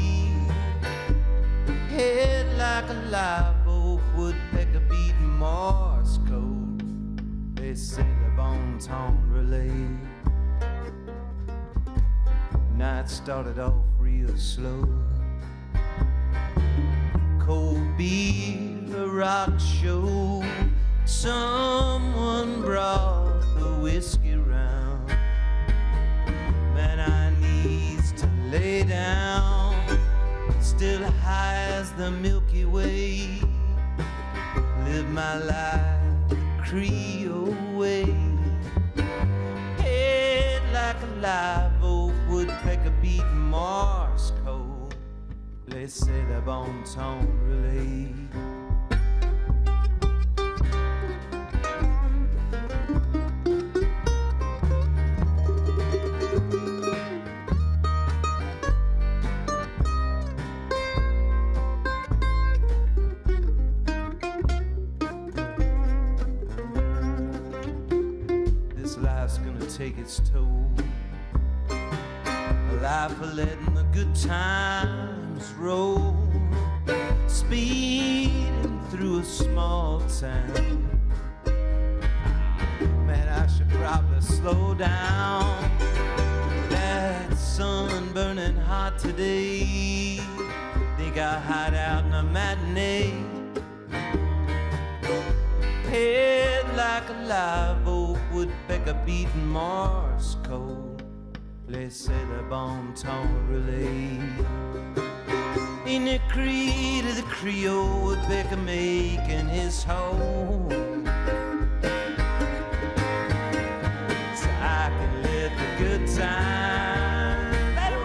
head like a live oak, woodpecker beating Morse code, they say the bon ton relay. Night started off real slow, cold beer, a rock show. Someone brought the whiskey round. Man, I needs to lay down, still high as the Milky Way. Live my life the Creole way. Head like a live oak, woodpecker beating Morse code. They say the bon ton relay. Take its toll, a life of letting the good times roll, speeding through a small town. Man, I should probably slow down. That sun burning hot today, think I'll hide out in a matinee. Head like a live oak, woodpecker beating Morse code. They say the bon ton relay. In the creed of the Creole, woodpecker making his home, so I can let the good time let it roll.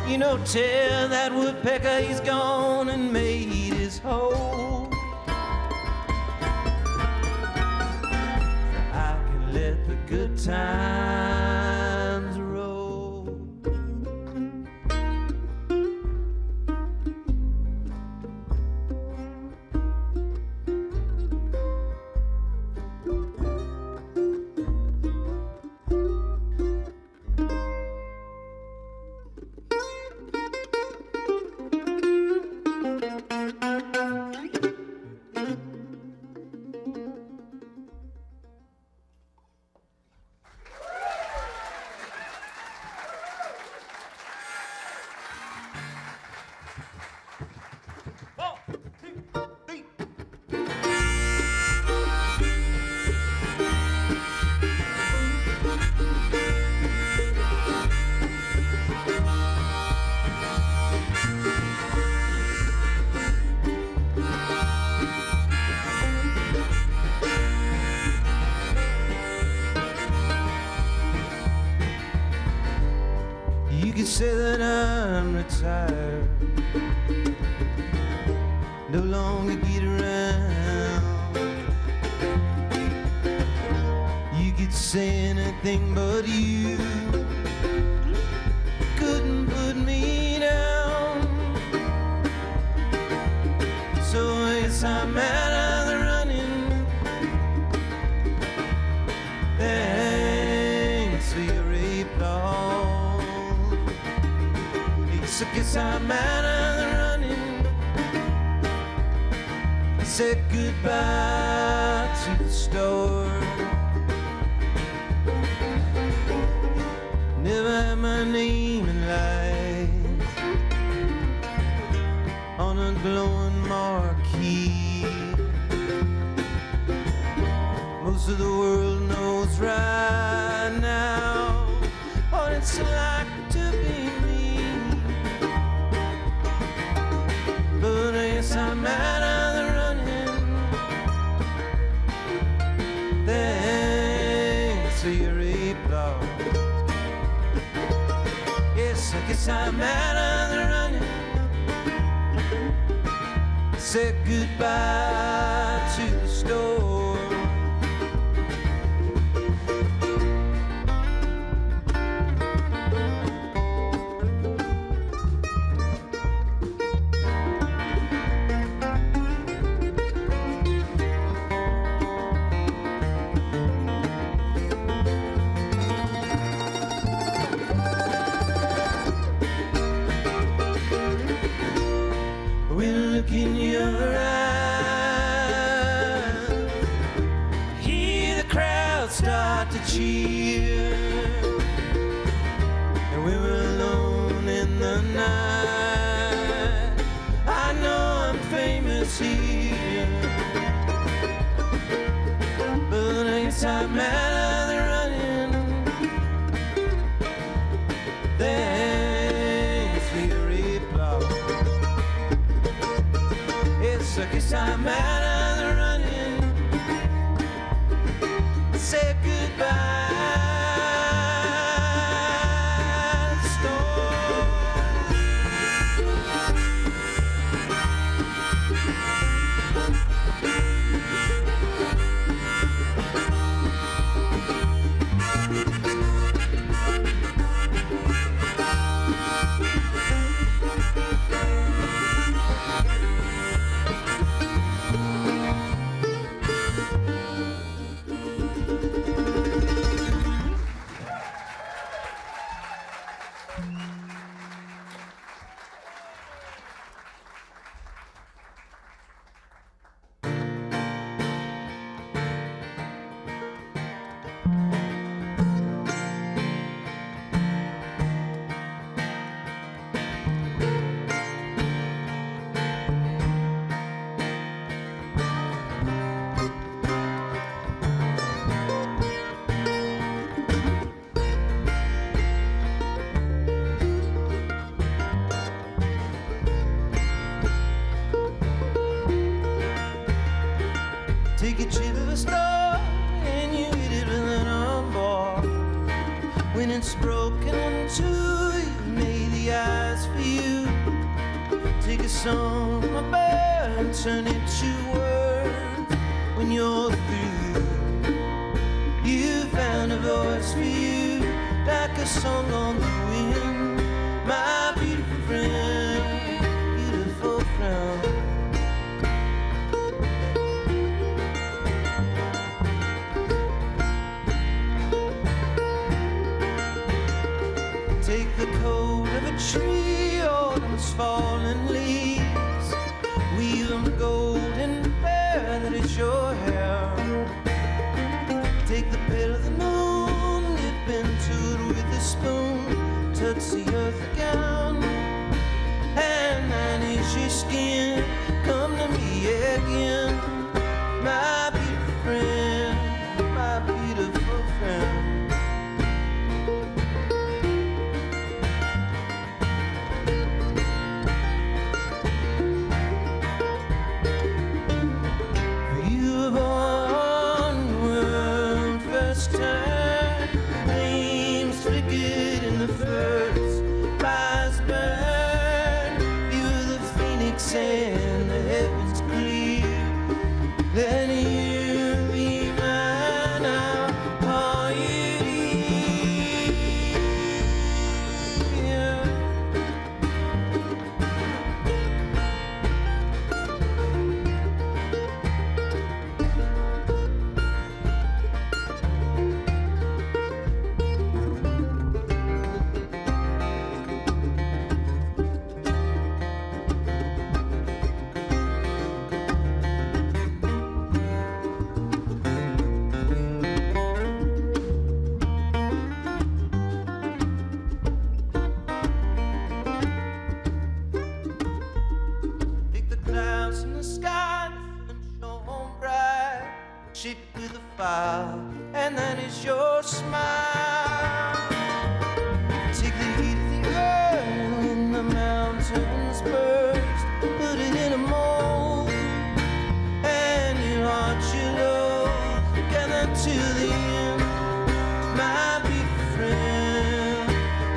You know, tell that woodpecker he's gone and made his hole. I can let the good times roll. that I'm retired, no longer get around. You could say anything, but you couldn't put me down. So yes, I'm out of the running. Thanks for your applause. Yes, I guess I'm out of the running. I said goodbye to the store. Never had my name in lights on a glowing marquee. Most of the world knows right now what it's like to be me. But yes, I'm out of the running. Thanks for your applause. Yes, I guess I'm out of the running. Said goodbye to the store. Look in your eyes, hear the crowd start to cheer, and we were alone in the night. I know I'm famous here, but I guess I'm out of the running. Thanks for your applause. Yes, I guess I'm out of the running. Say goodbye to the store. Take a chip of a star and you hit it with an armbar. When it's broken in two, you made the eyes for you. Take a song from a bird and turn it to words. When you're through, you found a voice for you, like a song on the wind. My beautiful friend, beautiful friend. Take the cold of a tree, autumn's fallen leaves, weave them golden fair, that is your hair. Take the pale of the moon, dip into it with a spoon, it with a fire, and that is your smile. Take the heat of the earth when the mountains burst, put it in a mold, and your heart, your love, gather to the end. My beautiful friend,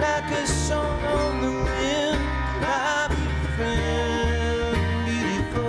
like a song on the wind, my beautiful friend, beautiful.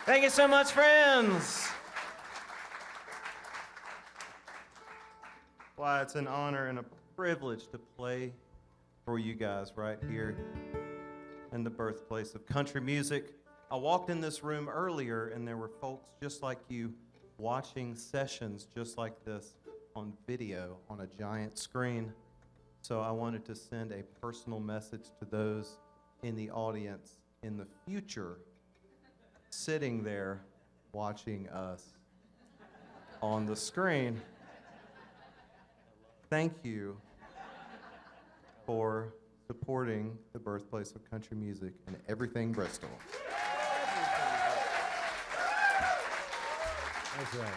Thank you so much, friends. Why, it's an honor and a privilege to play for you guys right here in the birthplace of country music. I walked in this room earlier and there were folks just like you watching sessions just like this on video on a giant screen. So I wanted to send a personal message to those in the audience in the future sitting there watching us on the screen. Thank you for supporting the birthplace of country music and everything Bristol. That's right.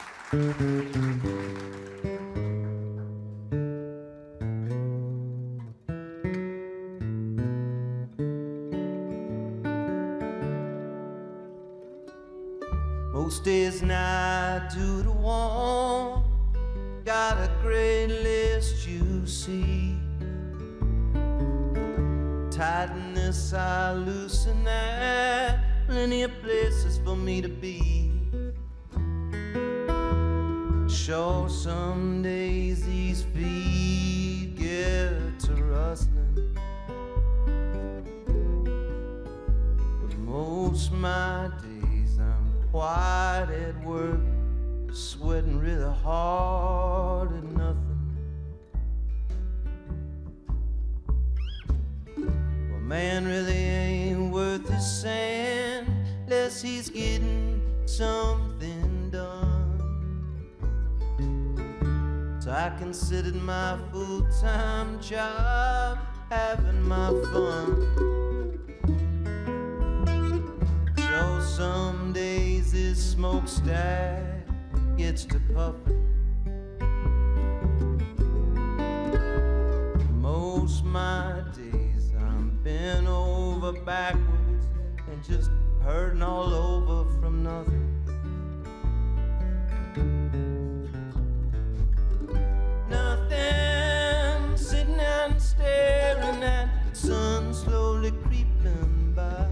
Most days now 2 to 1, got a great list you see. Tighten this, I loosen that, plenty of places for me to be. Sure, some days these feet get to rustling, but most my days I'm quiet at work, sweating really hard at nothing. Well, man really ain't worth a cent unless he's getting something done. So I considered my full-time job having my fun. Sure, some days this smokestack gets to puffin'. Most my days I'm bent over backwards and just hurting all over from nothing. Nothing, sitting and staring at the sun slowly creeping by.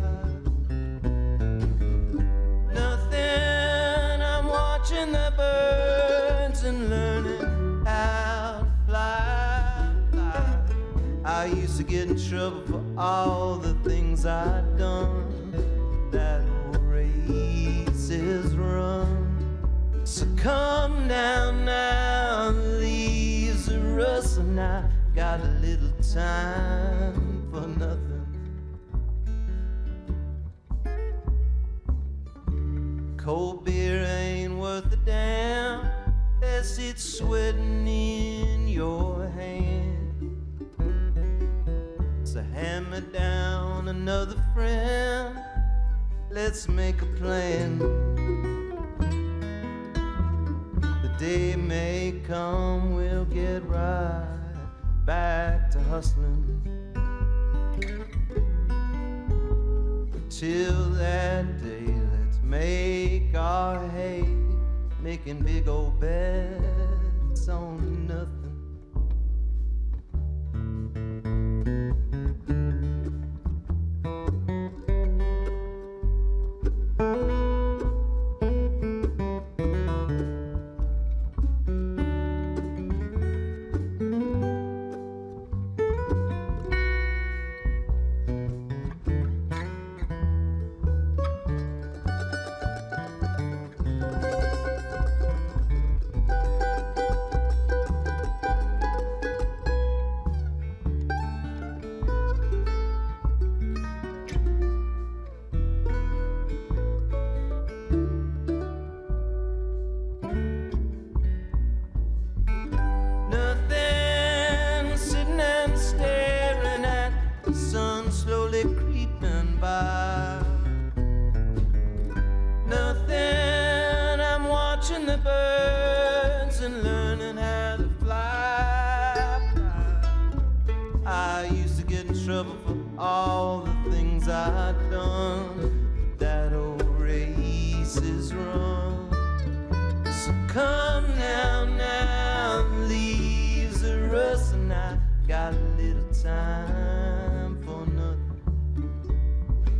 Nothing, I'm watching the birds and learning how to fly. I used to get in trouble for all the things I'd done. That old race is run. So come down now, the leaves are rustling. I got a little time for nothing. Cold beer ain't worth a damn unless it's sweating in your hand. So hand me down another friend, let's make a plan. The day may come, we'll get right back to hustling. Till that day, let's make our hay, making big old bets on nothing. and learning how to fly. I used to get in trouble for all the things I'd done. That old race is run. So come now, now, the leaves are rust, and I got a little time for nothing.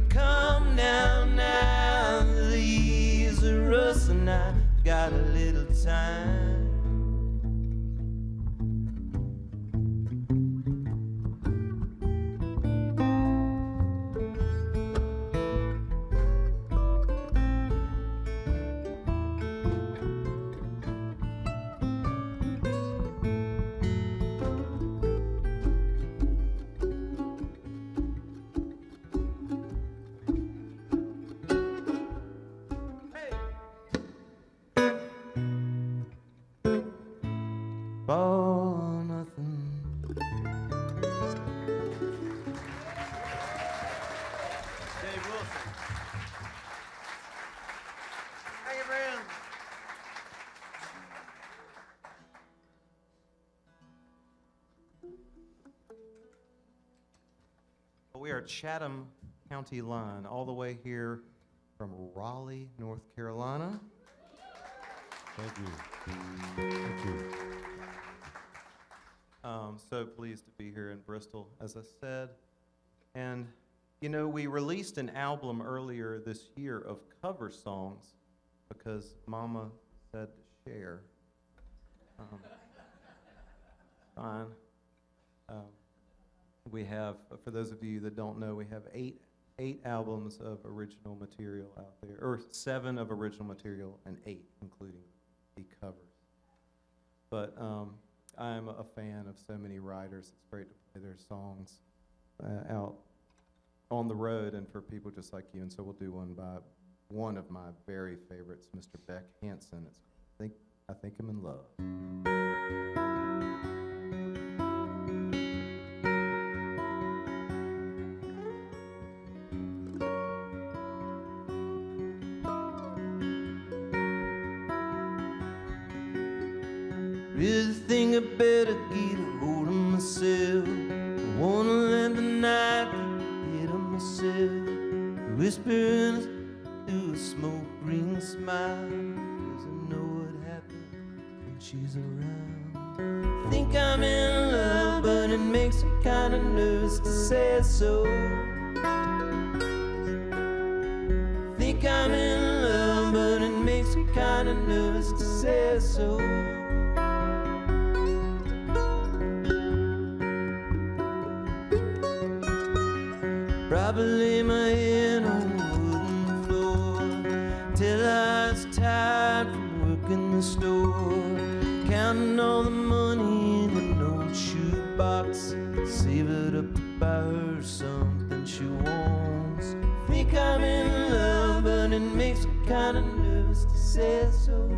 Come now, now, the leaves are rust, and I got a little time. For nothing. Dave Wilson. Thank you, friend. We are Chatham County line, all the way here from Raleigh, North Carolina. Thank you. Thank you. So pleased to be here in Bristol, as I said. And, you know, we released an album earlier this year of cover songs because Mama said to share. Fine. We have, for those of you that don't know, we have eight albums of original material out there, or 7 of original material and 8, including the covers. But I'm a fan of so many writers. It's great to play their songs out on the road and for people just like you. And so we'll do one by one of my very favorites, Mr. Beck Hansen. It's I Think I'm in Love. Really think I better get a hold of myself. I wanna let the night get on myself. Whispering through a smoke ring smile, 'cause I know what happens when she's around. Think I'm in love, but it makes me kinda nervous to say so. Think I'm in love, but it makes me kinda nervous to say so. Probably lay my head on the wooden floor till I was tired from working the store, counting all the money in an old shoebox, save it up to buy her something she wants. Think I'm in love, but it makes me kinda nervous to say so.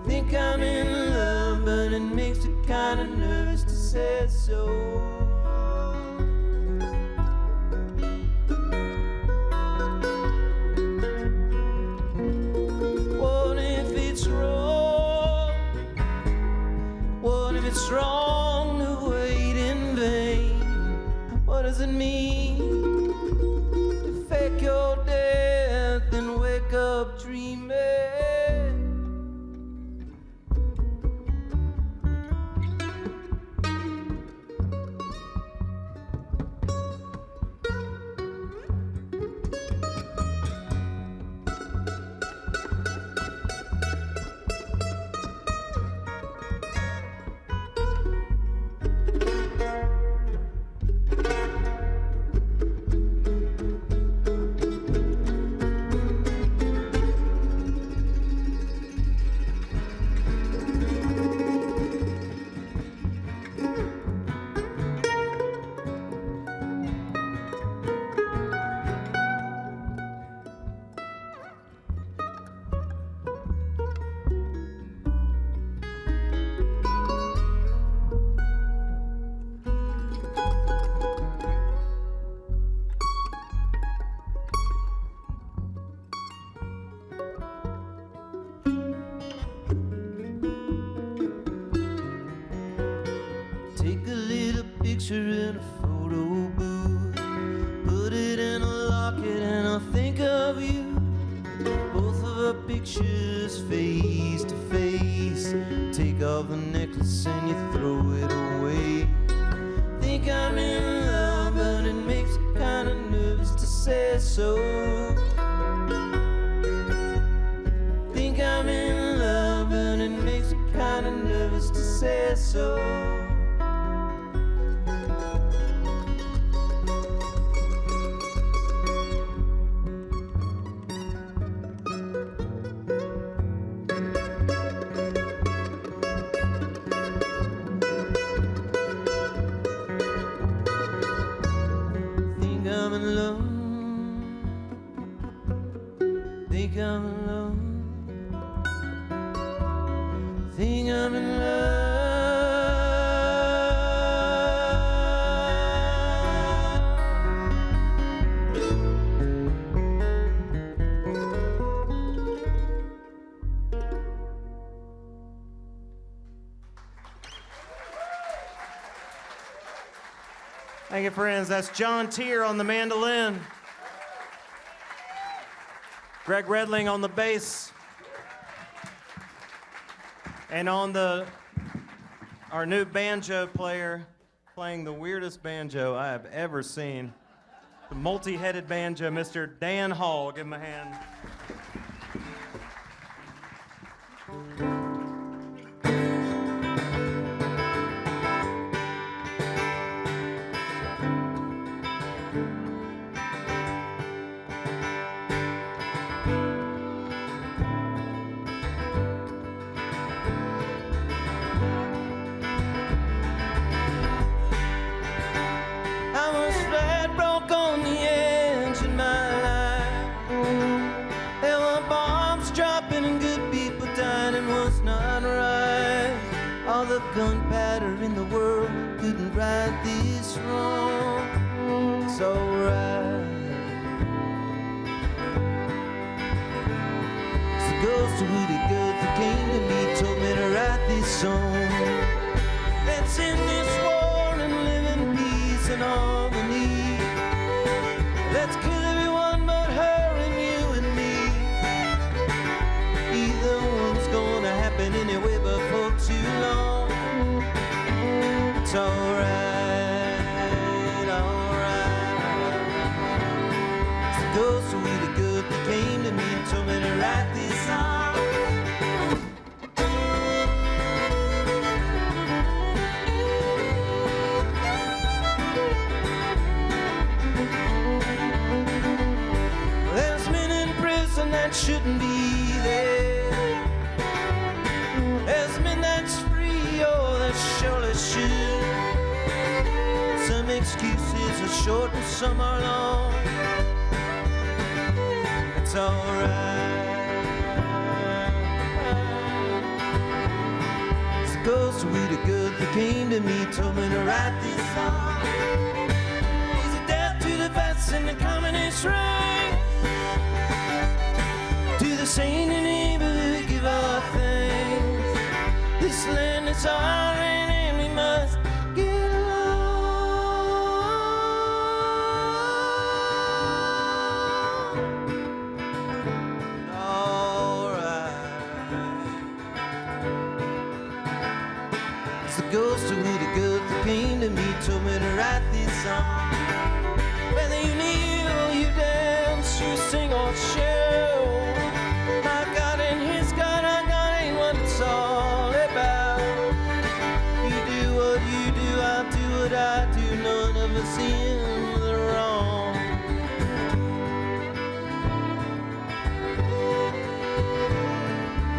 Think I'm in love, but it makes me kinda nervous to say so. It's wrong to wait in vain. What does it mean to fake your death and wake up dreaming? picture in a photo booth. Put it in a locket and I'll think of you. Both of our pictures face to face. Take off the necklace and you throw it away. Think I'm in love, but it makes me kinda nervous to say so. Think I'm in love, but it makes me kinda nervous to say so. Think I'm in love. Think I'm in love. Think I'm in love. Thank you, friends. That's John Tier on the mandolin. Greg Redling on the bass. And on our new banjo player, playing the weirdest banjo I have ever seen. The multi-headed banjo, Mr. Dan Hall. Give him a hand. I was flat broke on the edge of my life. There were bombs dropping and good people dying, and was not right. All the gunpowder in the world couldn't right this wrong. So right. So goes to Woody Guthrie came to me, told me to write this song. Let's end this war and live in peace and harmony. Let's kill everyone but her and you and me. Either one's gonna happen anyway, but for too long. It's alright, alright. So goes to Woody Guthrie came to me and told me to write this song. There's men in prison that shouldn't be there. There's men that's free, oh, that surely should. Some excuses are short and some are long. It's alright. So goes to Woody Guthrie came to me, told me to write this song. He's a death to the vets and the communist right. To the saint and able to give our thanks. This land is our and we must get along. Alright. So goes to Woody Guthrie came to me, told me to write this song. Whether you kneel or you dance, you sing or shout. My God and his God, our God ain't what it's all about. You do what you do, I do what I do. None of us in the wrong.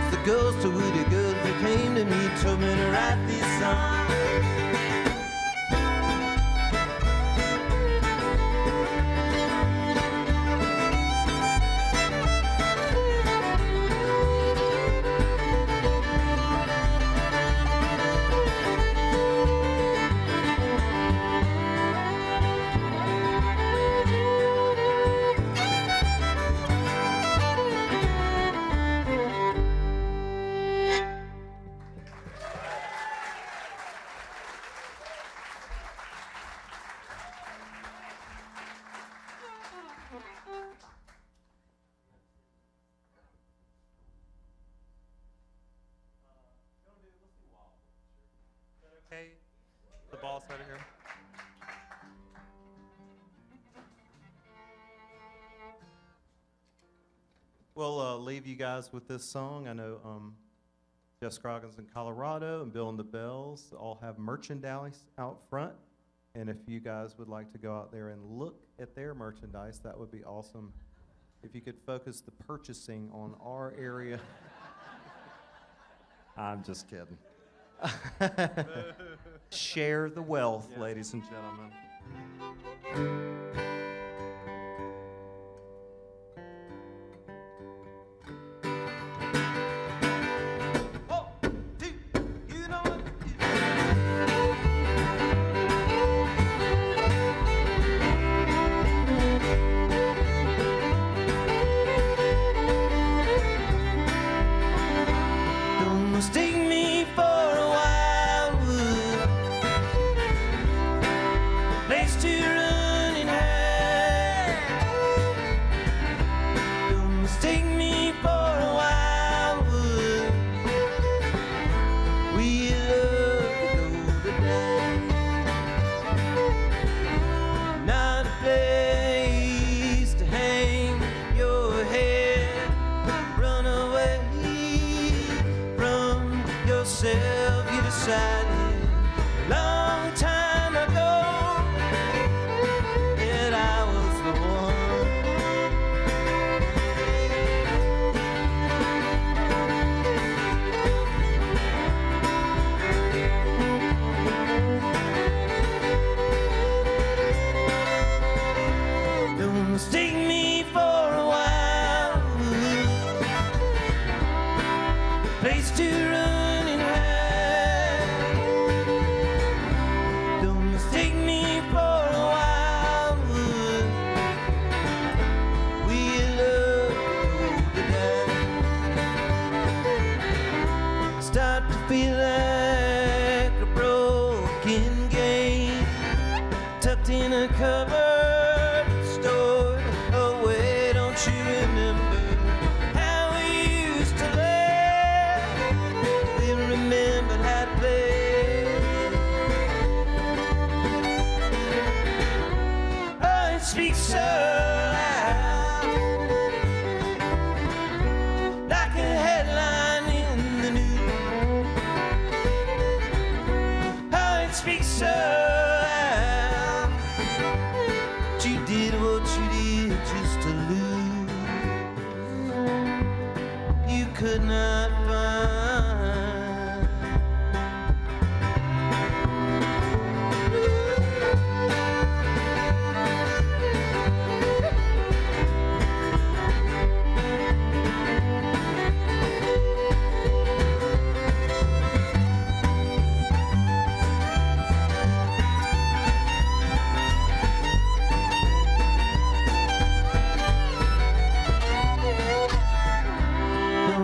So goes to Woody Guthrie came to me, told me to write this song. Kay, the boss over here. We'll leave you guys with this song. I know Jeff Scroggins in Colorado and Bill and the Bells all have merchandise out front. And if you guys would like to go out there and look at their merchandise, that would be awesome. If you could focus the purchasing on our area. I'm just kidding. Share the wealth, ladies and gentlemen. Don't mistake me for a wildwood place to run and hide. Don't mistake me for a wildwood we love to go to die. Not a place to hang your head, run away from yourself. You decided a long time ago that I was the one. Don't mistake me for a wildwood place to run and hide. Don't mistake me for a wildwood we love to die. Start to feel like a broken game tucked in a cupboard, stored away. Don't you remember how we used to laugh? We remembered how to play. Oh, it speaks so loud, like a headline in the news. Oh, it speaks so loud. You did what you did just to lose. You could not find.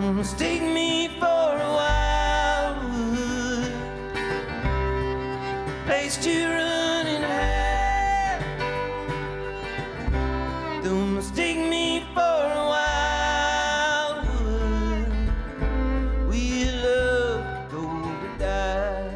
Don't mistake me for a wildwood place to run and hide. Don't mistake me for a wildwood we love to go to die.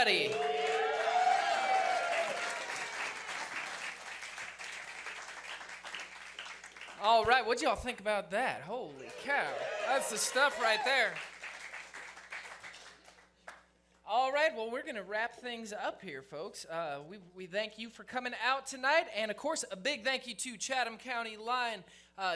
everybody. All right, what'd y'all think about that? Holy cow. That's the stuff right there. All right, well, we're going to wrap things up here, folks. We thank you for coming out tonight. And, of course, a big thank you to Chatham County Line,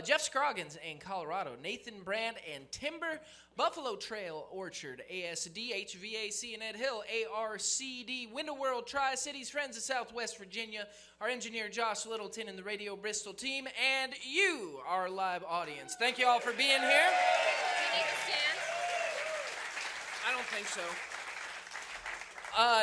Jeff Scroggins in Colorado, Nathan Brand and Timber, Buffalo Trail Orchard, ASD, HVAC in Ed Hill, ARCD, Window World, Tri-Cities, Friends of Southwest Virginia, our engineer Josh Littleton and the Radio Bristol team, and you, our live audience. Thank you all for being here. Do you need to stand? I don't think so.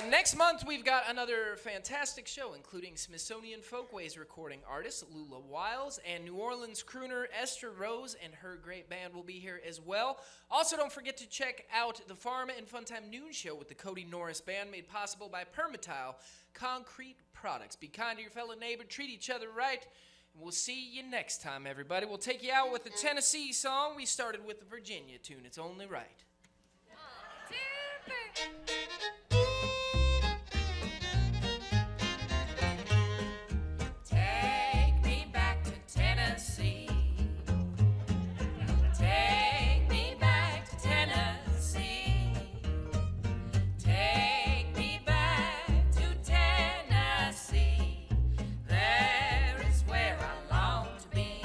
Next month, we've got another fantastic show, including Smithsonian Folkways recording artist Lula Wiles and New Orleans crooner Esther Rose and her great band will be here as well. Also, don't forget to check out the Farm and Funtime Noon Show with the Cody Norris Band, made possible by Permatile Concrete Products. Be kind to your fellow neighbor, treat each other right, and we'll see you next time, everybody. We'll take you out with the Tennessee song. We started with the Virginia tune, It's Only Right. 1, 2, 3. Take me back to Tennessee. Take me back to Tennessee. Take me back to Tennessee. There is where I long to be.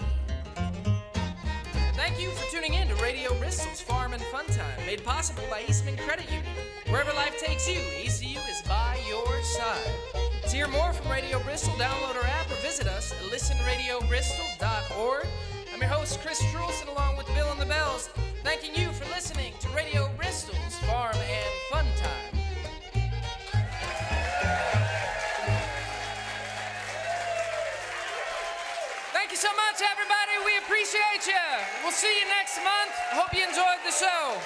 Thank you for tuning in to Radio Bristol's Farm and Fun Time, made possible by Eastman Credit Union. Wherever life takes you, ECU is by your side. To hear more from Radio Bristol, download our app or visit us at listenradiobristol.org. I'm your host, Chris Trulson, along with Bill and the Bells, thanking you for listening to Radio Bristol's Farm and Fun Time. Thank you so much, everybody. We appreciate you. We'll see you next month. Hope you enjoyed the show.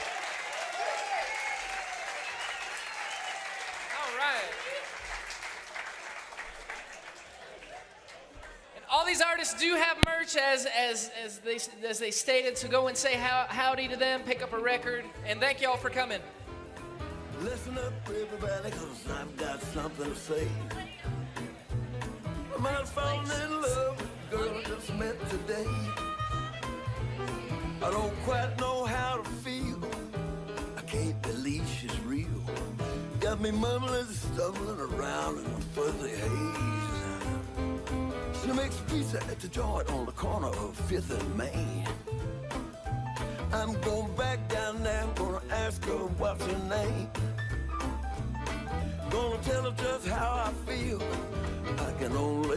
All right. And all these artists do have merch as they stated, so go and say howdy to them, pick up a record, and thank you all for coming. Listen up, everybody, cause I've got something to say. I might have fallen in love with a girl I just met today. I don't quite know how to feel. I can't believe she's real. Got me mumbling, stumbling around in a fuzzy haze. She makes pizza at the joint on the corner of 5th and Main. I'm going back down there, I'm gonna ask her what's her name. Gonna tell her just how I feel. I can only